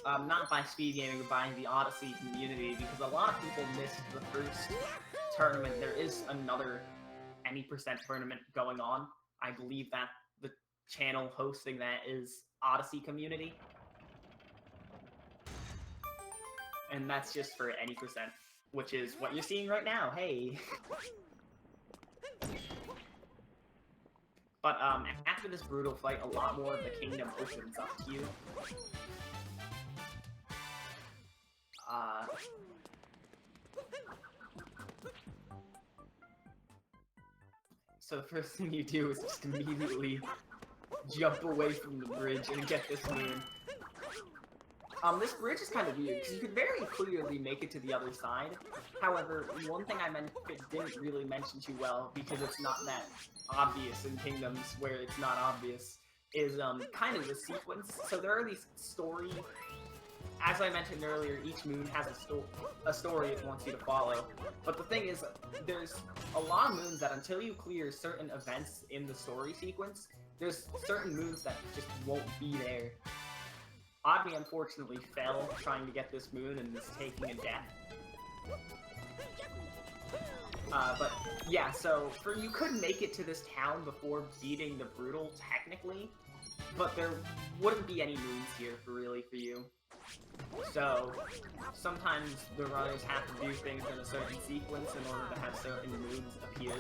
not by Speed Gaming, but by the Odyssey community, because a lot of people missed the first tournament. There is another any percent tournament going on. I believe that the channel hosting that is Odyssey community. And that's just for any percent, which is what you're seeing right now, hey! But after this brutal fight, a lot more of the kingdom opens up to you. So the first thing you do is just immediately jump away from the bridge and get this moon. This bridge is kind of weird, because you could very clearly make it to the other side. However, one thing I didn't really mention too well, because it's not that obvious in Kingdoms where it's not obvious, is kind of the sequence. So there are these story... As I mentioned earlier, each moon has a story it wants you to follow. But the thing is, there's a lot of moons that until you clear certain events in the story sequence, there's certain moons that just won't be there. Oddly, unfortunately, fell trying to get this moon and is taking a death. But yeah, so you could make it to this town before beating the Brutal, technically, but there wouldn't be any moons here for you. So sometimes the runners have to do things in a certain sequence in order to have certain moons appear.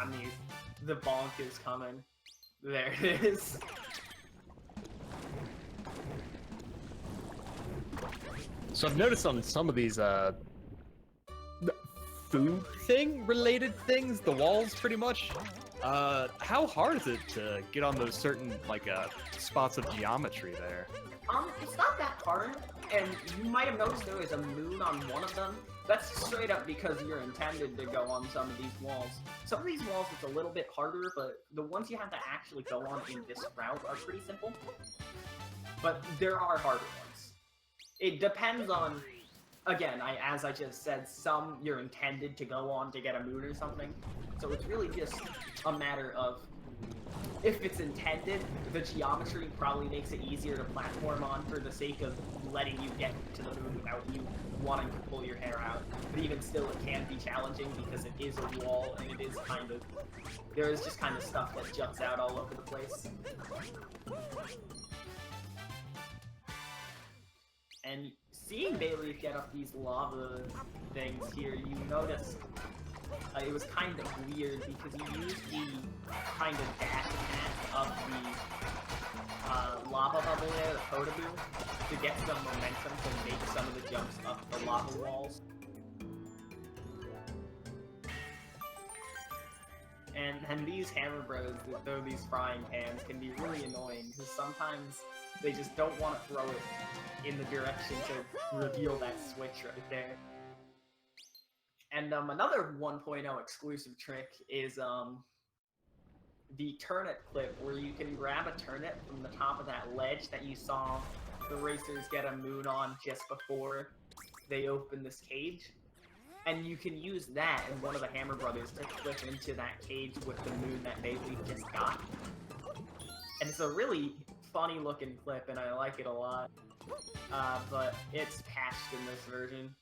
On these, the bonk is coming. There it is. So I've noticed on some of these food thing related things, the walls pretty much. How hard is it to get on those certain like spots of geometry there? It's not that hard, and you might have noticed there was a moon on one of them. That's straight up because you're intended to go on some of these walls. Some of these walls it's a little bit harder, but the ones you have to actually go on in this route are pretty simple. But there are harder ones. It depends on, again, as I just said, some you're intended to go on to get a moon or something. So it's really just a matter of, if it's intended, the geometry probably makes it easier to platform on for the sake of letting you get to the moon without you wanting to pull your hair out. But even still, it can be challenging because it is a wall and it is kind of... There is just kind of stuff that juts out all over the place. And seeing Bayleef get up these lava things here, you notice it was kind of weird because you used the kind of dash attack of the lava bubble there, the Kodabu, to get some momentum to make some of the jumps up the lava walls. And these hammer bros that throw these frying pans can be really annoying because sometimes they just don't want to throw it in the direction to reveal that switch right there. And another 1.0 exclusive trick is the turnip clip, where you can grab a turnip from the top of that ledge that you saw the racers get a moon on just before they open this cage. And you can use that and one of the Hammer Brothers to clip into that cage with the moon that Bayleef just got. And it's a really funny looking clip and I like it a lot. But it's patched in this version.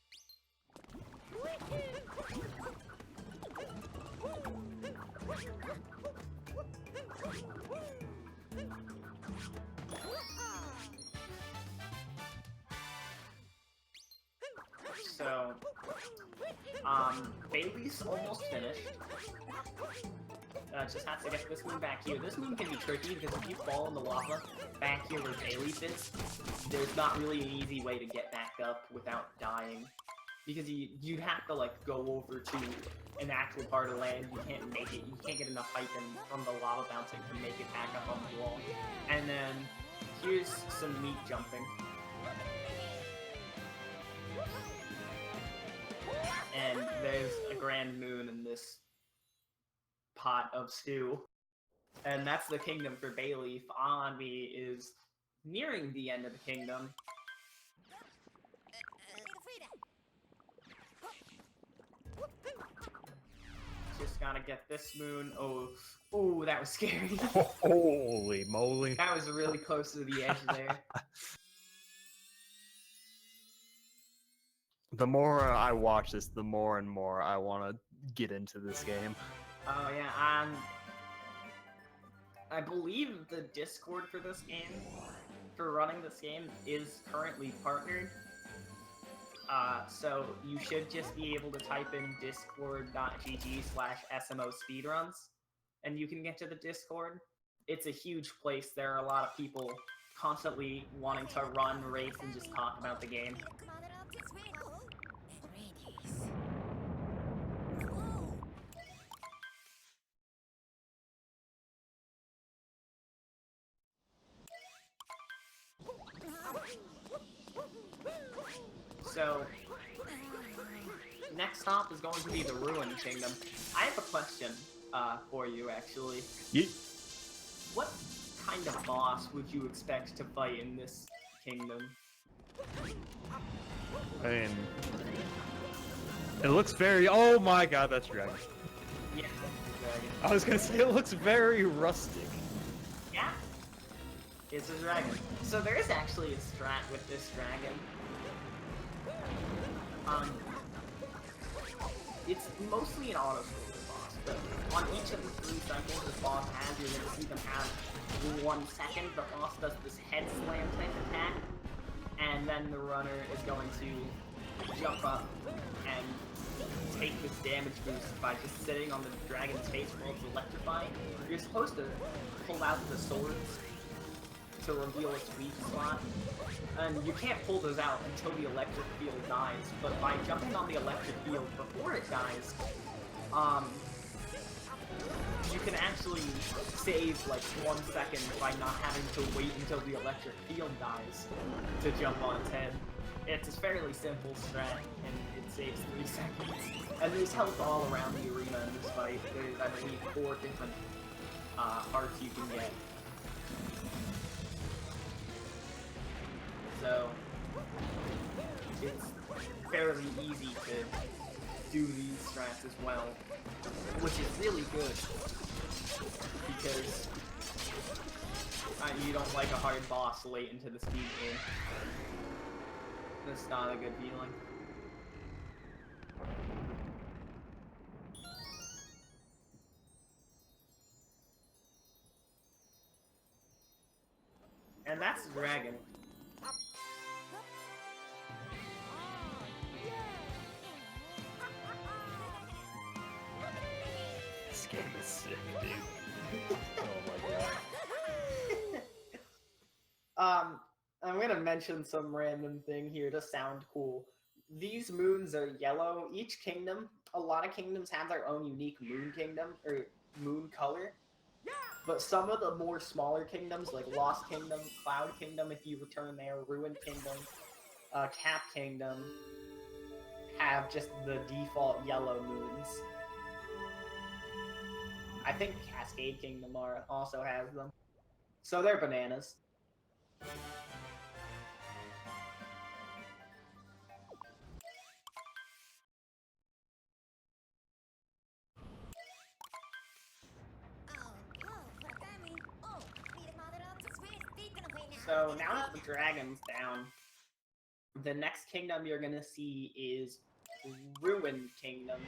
So, Bayleef's almost finished. Just has to get this moon back here. This moon can be tricky because if you fall in the lava back here where Bayleef is, there's not really an easy way to get back up without dying. Because you'd have to like go over to an actual part of land. You can't make it. You can't get enough height from the lava bouncing to make it back up on the wall. And then here's some meat jumping. And there's a grand moon in this pot of stew. And that's the kingdom for Bayleef. Anvi is nearing the end of the kingdom. Just gotta get this moon. Oh, that was scary. Holy moly. That was really close to the edge there. The more I watch this, the more and more I want to get into this game. Oh yeah, I believe the Discord for this game, for running this game, is currently partnered. So you should just be able to type in discord.gg/SMO speedruns, and you can get to the Discord. It's a huge place. There are a lot of people constantly wanting to run, race, and just talk about the game. So, next stop is going to be the Ruined Kingdom. I have a question for you, actually. Yeah. What kind of boss would you expect to fight in this kingdom? I mean, it looks very. Oh my god, that's dragon. Yeah, dragon. I was gonna say it looks very rustic. Yeah, it's a dragon. So there is actually a strat with this dragon. It's mostly an auto-scroller boss, but on each of the 3 cycles this boss has, you're going to see them have 1 second. The boss does this head slam type attack, and then the runner is going to jump up and take this damage boost by just sitting on the dragon's face while it's electrifying. You're supposed to pull out the swords to reveal its weak spot. And you can't pull those out until the electric field dies, but by jumping on the electric field before it dies, you can actually save like 1 second by not having to wait until the electric field dies to jump on its head. It's a fairly simple strat, and it saves 3 seconds. And there's health all around the arena in this fight. There's, I believe, 4 different hearts you can get. So, it's fairly easy to do these strats as well, which is really good, because you don't like a hard boss late into the speed game. That's not a good feeling. And that's the dragon. This game is sick, dude. Oh my god. I'm gonna mention some random thing here to sound cool. These moons are yellow. Each kingdom, a lot of kingdoms have their own unique moon kingdom, or moon color. But some of the more smaller kingdoms, like Lost Kingdom, Cloud Kingdom, if you return there, Ruined Kingdom, Cap Kingdom, have just the default yellow moons. I think Cascade Kingdom also has them. So they're bananas. So now that the dragon's down, the next kingdom you're gonna see is Ruined Kingdom.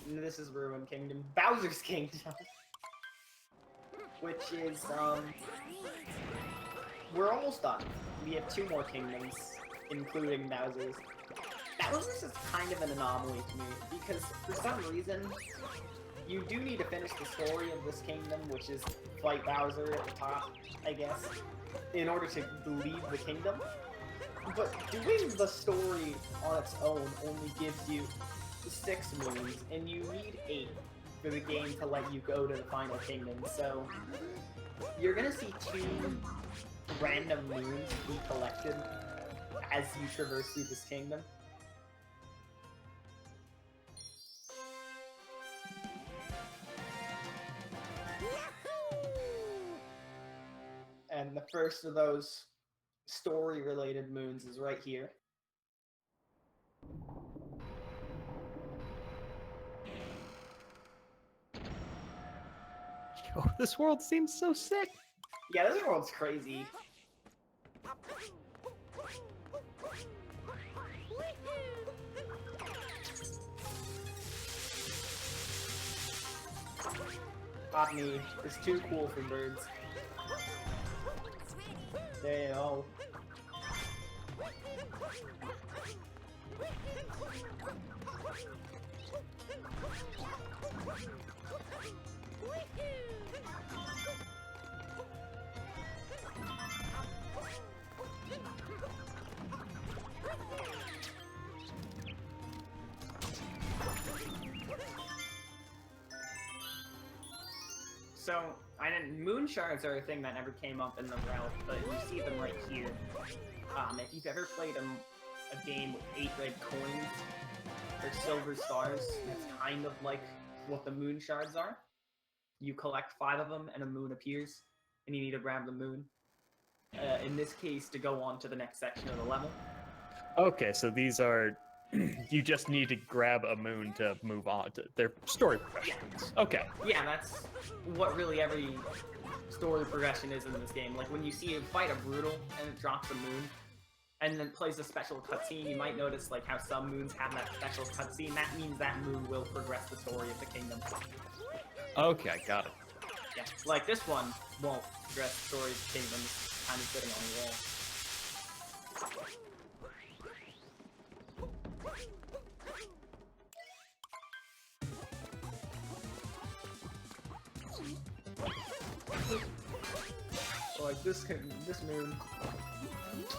This is Ruined Kingdom. Bowser's Kingdom. Which is, we're almost done. We have 2 more kingdoms, including Bowser's. Bowser's is kind of an anomaly to me, because for some reason, you do need to finish the story of this kingdom, which is fight Bowser at the top, I guess, in order to leave the kingdom. But doing the story on its own only gives you 6 moons, and you need 8 for the game to let you go to the final kingdom. So you're gonna see 2 random moons be collected as you traverse through this kingdom. And the first of those story-related moons is right here. Yo, this world seems so sick. Yeah, this world's crazy. Botany is too cool for birds. They all. So, moon shards are a thing that never came up in the route, but you see them right here. If you've ever played a game with 8 red coins, or silver stars, it's kind of like what the moon shards are. You collect 5 of them, and a moon appears, and you need to grab the moon. In this case, to go on to the next section of the level. Okay, so these are... you just need to grab a moon to move on to their story progressions. Okay. Yeah, that's what really every story progression is in this game. Like, when you see it fight a brutal, and it drops a moon, and then plays a special cutscene, you might notice like how some moons have that special cutscene. That means that moon will progress the story of the kingdom. Okay, got it. Yeah, like this one won't progress the story of the kingdom. It's kind of sitting on the wall. So like this moon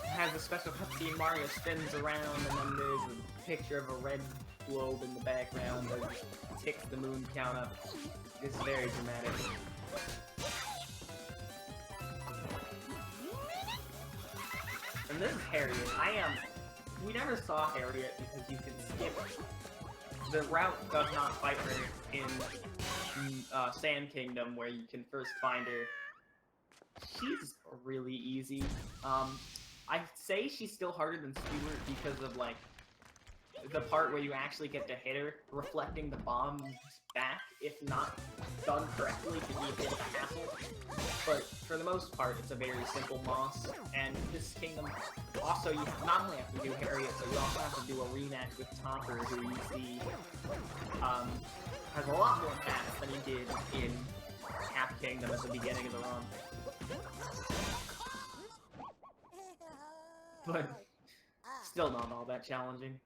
has a special cutscene. Mario spins around, and then there's a picture of a red globe in the background that ticks the moon count up. It's very dramatic. And this is Harriet. We never saw Harriet because you can skip. The route does not fight her in Sand Kingdom, where you can first find her. She's really easy. I'd say she's still harder than Stewart because of, like, the part where you actually get to hit her, reflecting the bombs back, if not done correctly, can be a bit of a hassle. But for the most part, it's a very simple boss. And this kingdom, also, you not only have to do Harriet, but you also have to do a rematch with Topper, who you see has a lot more stats than he did in Half Kingdom at the beginning of the run. But still not all that challenging.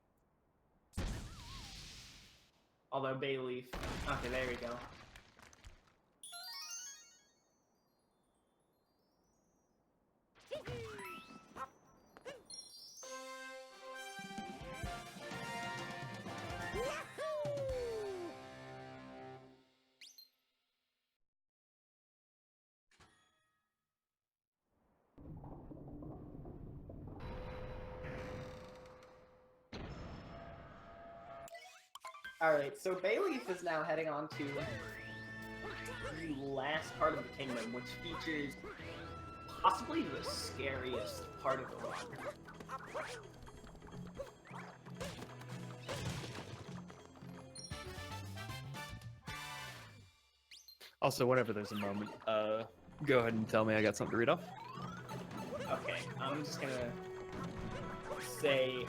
Although Bayleef. Okay, there we go. Alright, so Bayleef is now heading on to the last part of the kingdom, which features possibly the scariest part of the run. Also, whenever there's a moment, go ahead and tell me. I got something to read off. Okay, I'm just gonna say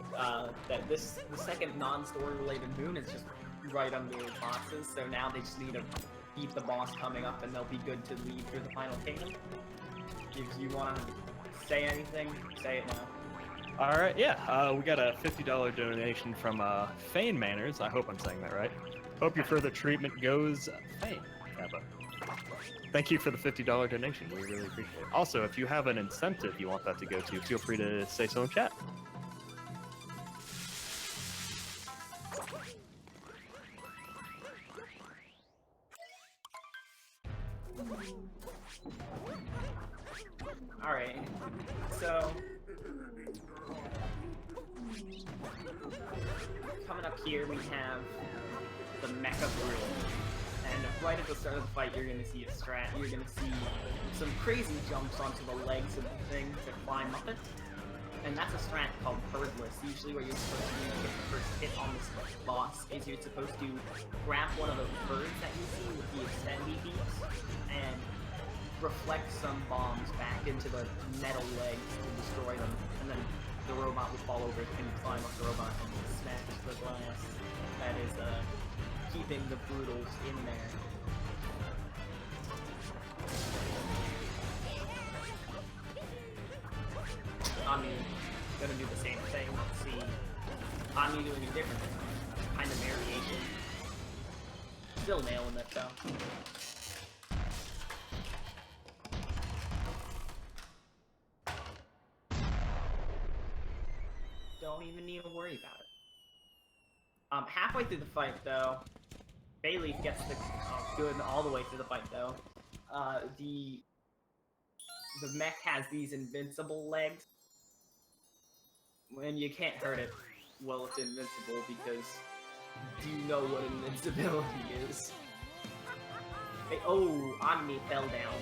that the second non-story related moon is just right under the boxes, so now they just need to beat the boss coming up and they'll be good to lead through the final kingdom. If you want to say anything, say it now. Alright, yeah, we got a $50 donation from Fane Manners. I hope I'm saying that right. Hope your further treatment goes Fane. Thank you for the $50 donation. We really appreciate it. Also, if you have an incentive you want that to go to, feel free to say so in chat. Alright, so coming up here we have the Mecha Brutal. And right at the start of the fight, you're going to see a strat. You're going to see some crazy jumps onto the legs of the thing to climb up it. And that's a strat called Birdless. Usually what you're supposed to do to get the first hit on this boss is you're supposed to grab one of those birds that you see with the extendy beaks and reflect some bombs back into the metal legs to destroy them. And then the robot will fall over and you climb up the robot and smash the glass that is keeping the Brutals in there. Omni gonna do the same thing. Let's see. Omni doing a different kind of variation. Still nailing it though. Don't even need to worry about it. Halfway through the fight though, Bayleef gets the good all the way through the fight though. The mech has these invincible legs. And you can't hurt it while it's invincible because you know what invincibility is. Oh, Omni fell down.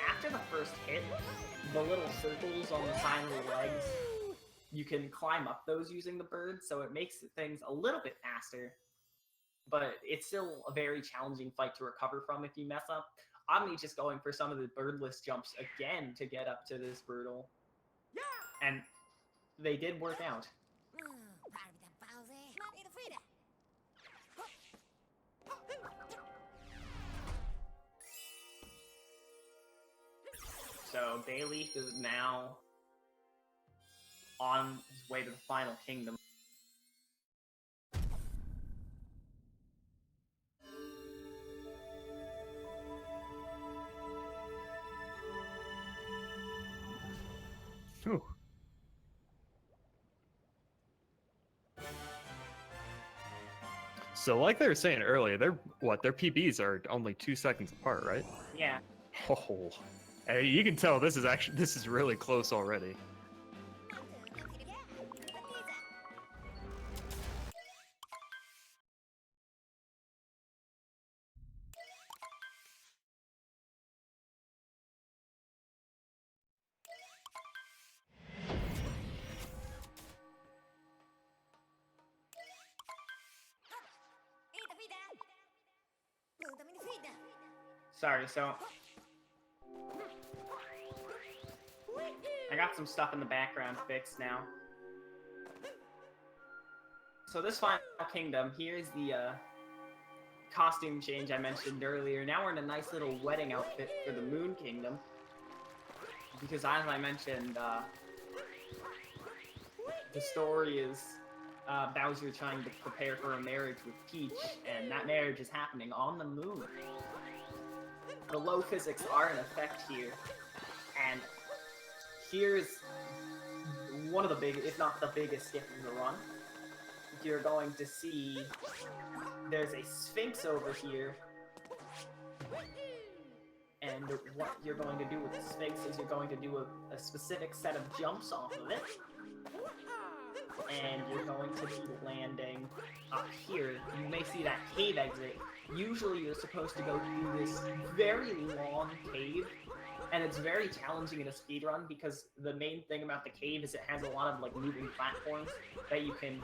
After the first hit, the little circles on the side of the legs, you can climb up those using the bird, so it makes things a little bit faster. But it's still a very challenging fight to recover from if you mess up. Omni just going for some of the birdless jumps again to get up to this brutal. And they did work out. So Bayleef is now on his way to the final kingdom. Whew. So, like they were saying earlier, their PBs are only 2 seconds apart, right? Yeah. Oh, hey, you can tell this is really close already. Sorry, so I got some stuff in the background fixed now. So this final kingdom, here's the costume change I mentioned earlier. Now we're in a nice little wedding outfit for the Moon Kingdom. Because as I mentioned, the story is Bowser trying to prepare for a marriage with Peach, and that marriage is happening on the moon. The low physics are in effect here, and here's one of the big, if not the biggest skip in the run. You're going to see there's a Sphinx over here, and what you're going to do with the Sphinx is you're going to do a specific set of jumps off of it, and you're going to be landing up here. You may see that cave exit. Usually you're supposed to go through this very long cave, and it's very challenging in a speedrun because the main thing about the cave is it has a lot of like moving platforms that you can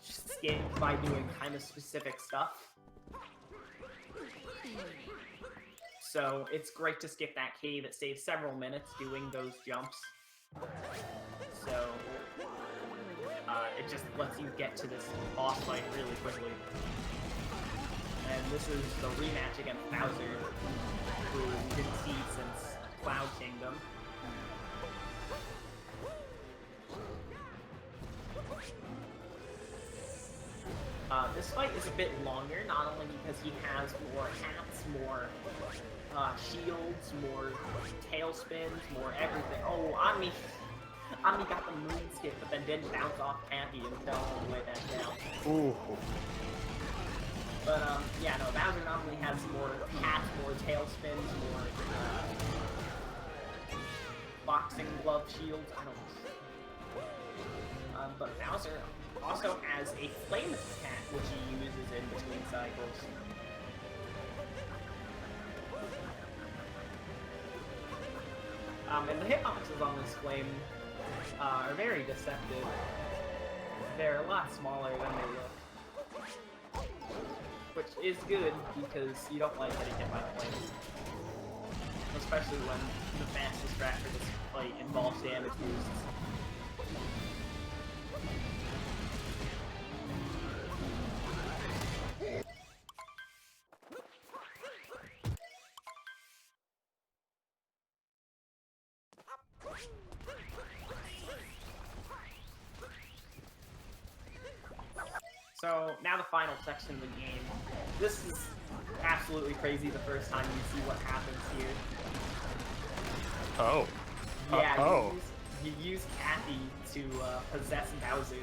skip by doing kind of specific stuff. So it's great to skip that cave. It saves several minutes doing those jumps. So it just lets you get to this boss fight really quickly. And this is the rematch against Bowser, who we didn't see since Cloud Kingdom. This fight is a bit longer, not only because he has more hats, more shields, more tailspins, more everything. Oh, Omni got the moon skip, but then didn't bounce off Happy and fell all the way back down. Ooh. But, yeah, no, Bowser not only has more hats, more tailspins, more, boxing glove shields, I don't know. But Bowser also has a flame attack, which he uses in between cycles. And the hitboxes on this flame are very deceptive. They're a lot smaller than they look. Which is good, because you don't like getting hit by flames. Especially when the fastest strat for this fight involves damage boosts. So now the final section of the game. This is absolutely crazy the first time you see what happens here. Oh. Yeah, you use Kathy to possess Bowser,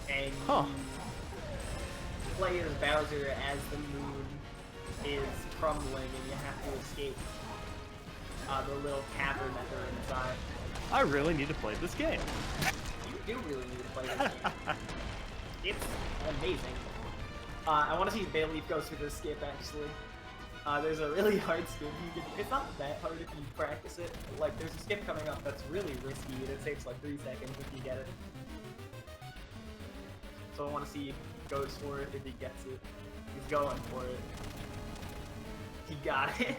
and you play as Bowser as the moon is crumbling, and you have to escape the little cavern that they're inside. I really need to play this game. You do really need to play this game. It's amazing. I want to see Bayleef go through this skip, actually. There's a really hard skip. It's not that hard if you practice it. Like, there's a skip coming up that's really risky, and it takes like 3 seconds if you get it. So I want to see if he goes for it, if he gets it. He's going for it. He got it.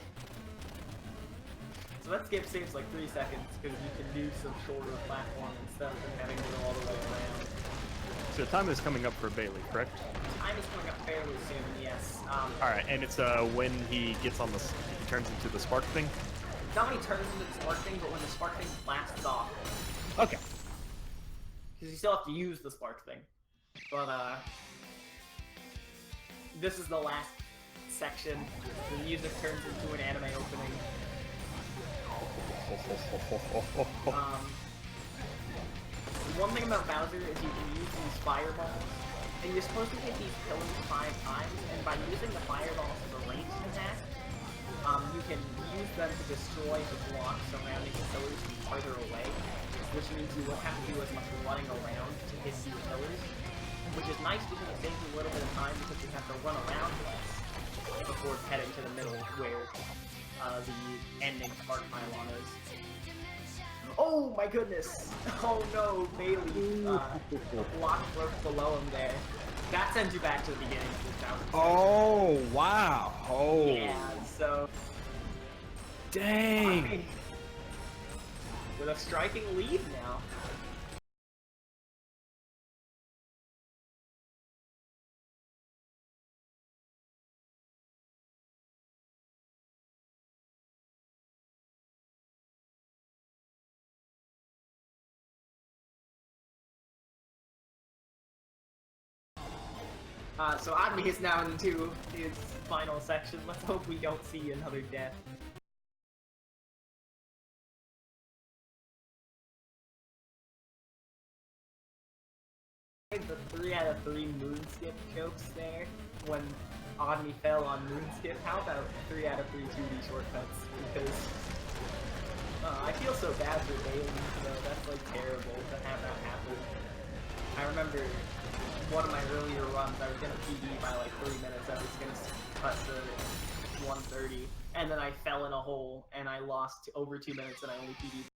So that skip saves like 3 seconds, because you can do some shorter platform instead of having to go all the way around. So time is coming up for Bayleef, correct? Time is coming up fairly soon, yes. Alright, and it's when he gets on the... he turns into the spark thing? Not when he turns into the spark thing, but when the spark thing blasts off. Okay. Because you still have to use the spark thing. But, this is the last section. The music turns into an anime opening. One thing about Bowser is you can use these fireballs, and you're supposed to hit these pillars 5 times, and by using the fireballs as a ranged attack, you can use them to destroy the blocks surrounding the pillars from farther away, which means you won't have to do as much running around to hit these pillars, which is nice because it saves you a little bit of time because you have to run around less before heading to the middle where the ending spark pylon is. Oh my goodness! Oh no, Bayleef, a block broke below him there. That sends you back to the beginning of 2007. Oh, wow. Oh. Yeah, so... Dang. With a striking lead now. So Admi is now into his final section. Let's hope we don't see another death. The 3 out of 3 moonskip jokes there when Admi fell on moonskip. How about 3 out of 3 2D shortcuts? Because I feel so bad for Bayleef, though. That's like terrible to have that happen. I remember one of my earlier runs, I was gonna PB by like 3 minutes. I was gonna cut to 130, and then I fell in a hole, and I lost over 2 minutes, and I only PB'd.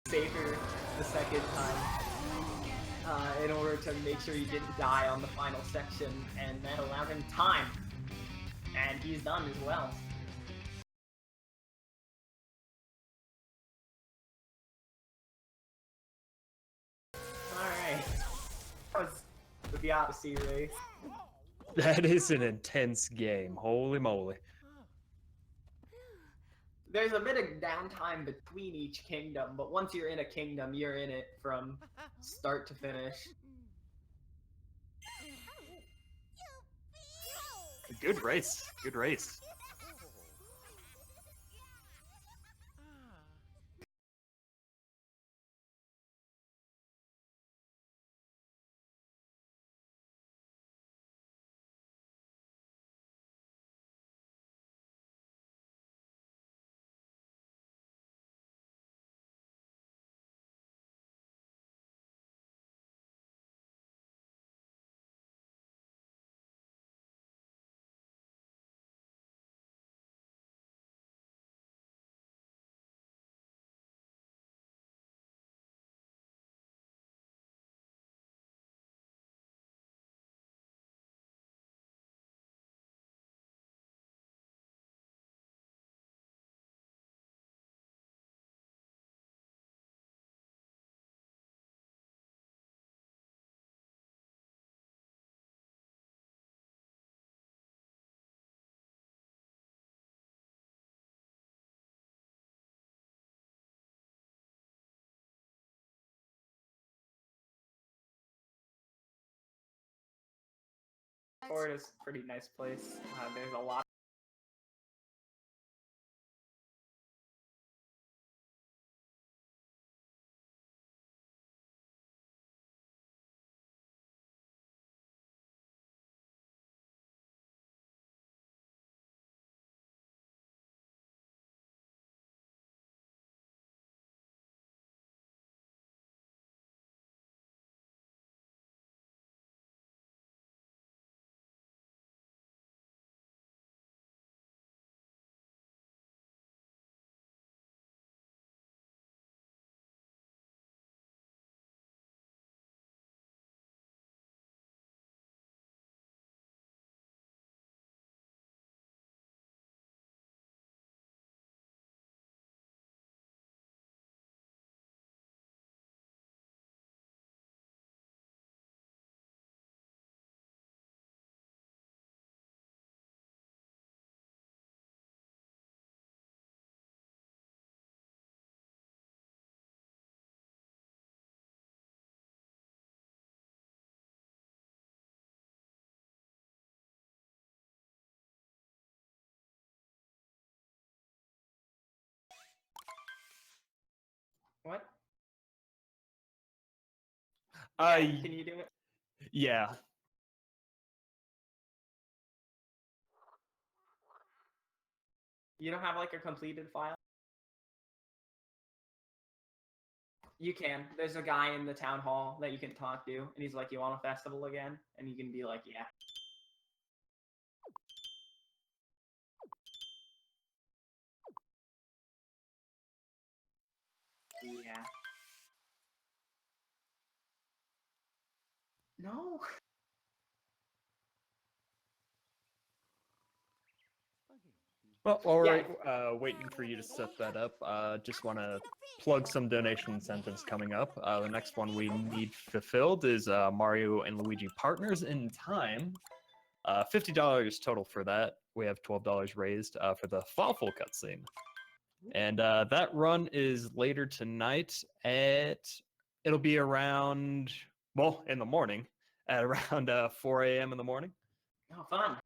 Safer the second time in order to make sure he didn't die on the final section, and that allowed him time. And he's done as well. Alright. That was the Odyssey race. That is an intense game. Holy moly. There's a bit of downtime between each kingdom, but once you're in a kingdom, you're in it from start to finish. Good race. Good race. Fort is a pretty nice place. There's a lot. What? Yeah, can you do it? Yeah. You don't have like a completed file? You can. There's a guy in the town hall that you can talk to, and he's like, "You want a festival again?" And you can be like, "Yeah." Yeah. No. Well, while we're Yeah. waiting for you to set that up, just want to plug some donation incentives coming up. The next one we need fulfilled is Mario and Luigi Partners in Time. $50 total for that. We have $12 raised for the Fawful cutscene. And that run is later tonight it'll be around, well, in the morning, at around 4 a.m. in the morning. Oh, fun.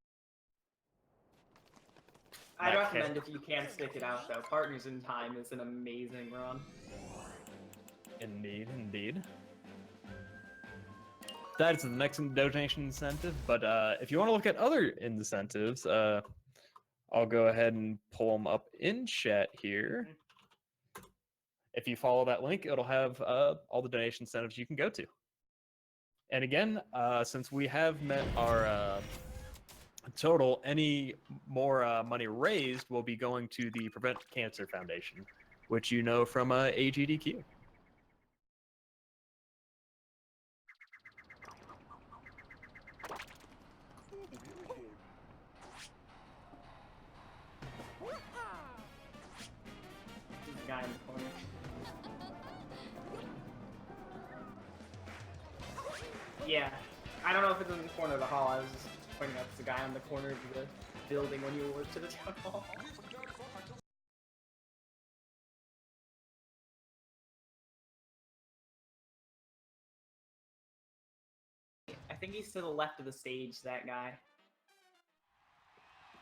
I'd recommend if you can stick it out, though. Partners in Time is an amazing run. Indeed, indeed. That is the next donation incentive, but if you want to look at other incentives, I'll go ahead and pull them up in chat here. If you follow that link, it'll have all the donation incentives you can go to. And again, since we have met our total, any more money raised will be going to the Prevent Cancer Foundation, which you know from AGDQ. There's a guy in the corner. Yeah. I don't know if it's in the corner of the hall. I was just pointing out there's a guy on the corner of the building when you went to the town hall. I think he's to the left of the stage, that guy.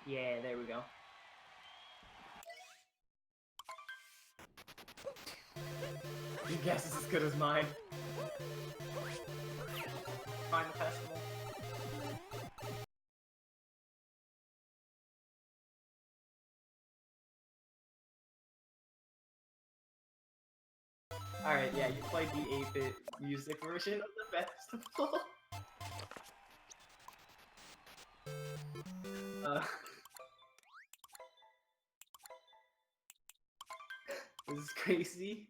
Yeah, there we go. Your guess is as good as mine. Find the festival. Alright, yeah, you played the 8-bit music version of the festival. This is crazy.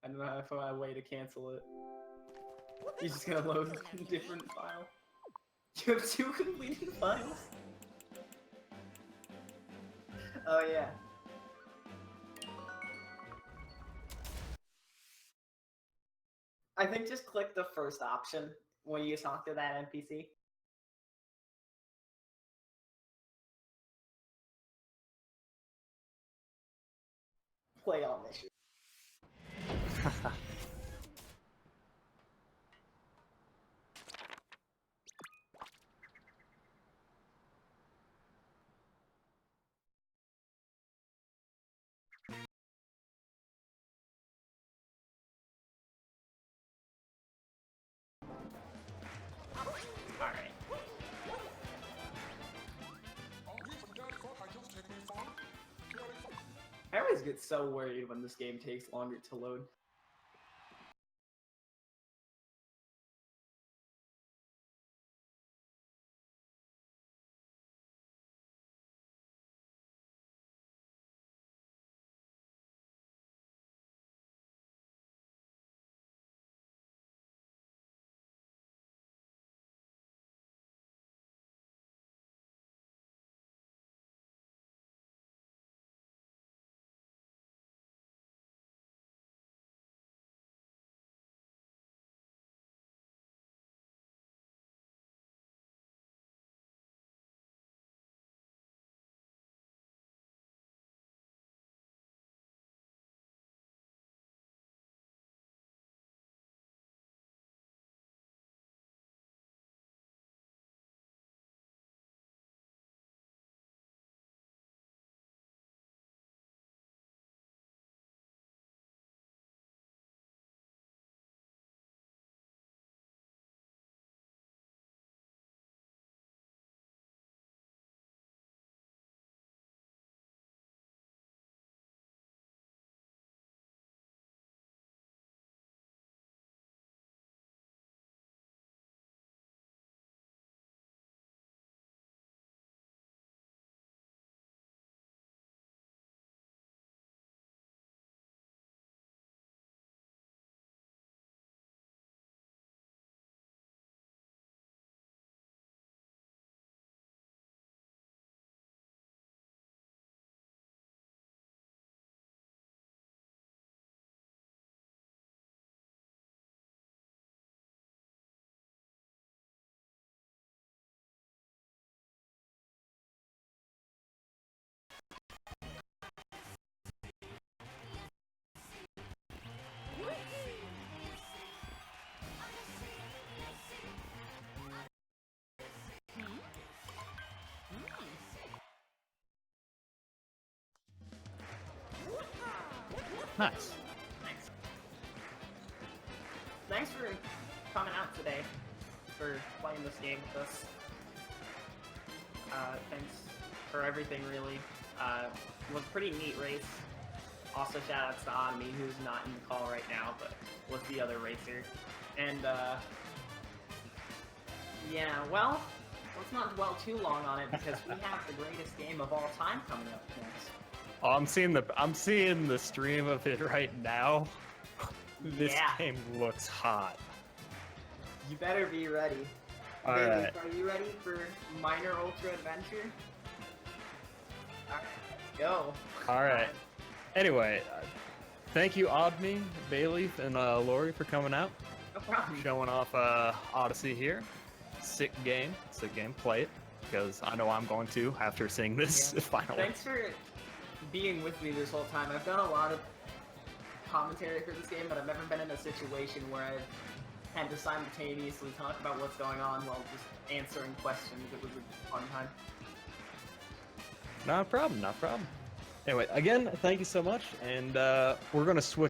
I don't know how to find a way to cancel it. You're just gonna load a different file. You have 2 completed files? Oh yeah. I think just click the first option when you talk to that NPC. Play all missions. I always get so worried when this game takes longer to load. Nice. Thanks for coming out today, for playing this game with us. Thanks for everything, really. It was a pretty neat race. Also, shoutouts to Omni, who's not in the call right now, but was the other racer. And, yeah, well, let's not dwell too long on it, because we have the greatest game of all time coming up next. Oh, I'm seeing the stream of it right now. This game looks hot. You better be ready. All Bayleef, right. are you ready for Minor Ultra Adventure? Alright, let's go. All right. Anyway, thank you, Odme, Bayleef, and Lori for coming out, No problem. showing off Odyssey here. Sick game. Play it, because I know I'm going to after seeing this finally. Thanks for being with me this whole time. I've done a lot of commentary for this game, but I've never been in a situation where I've had to simultaneously talk about what's going on while just answering questions. It was a fun time. Not a problem. Anyway, again, thank you so much, and we're going to switch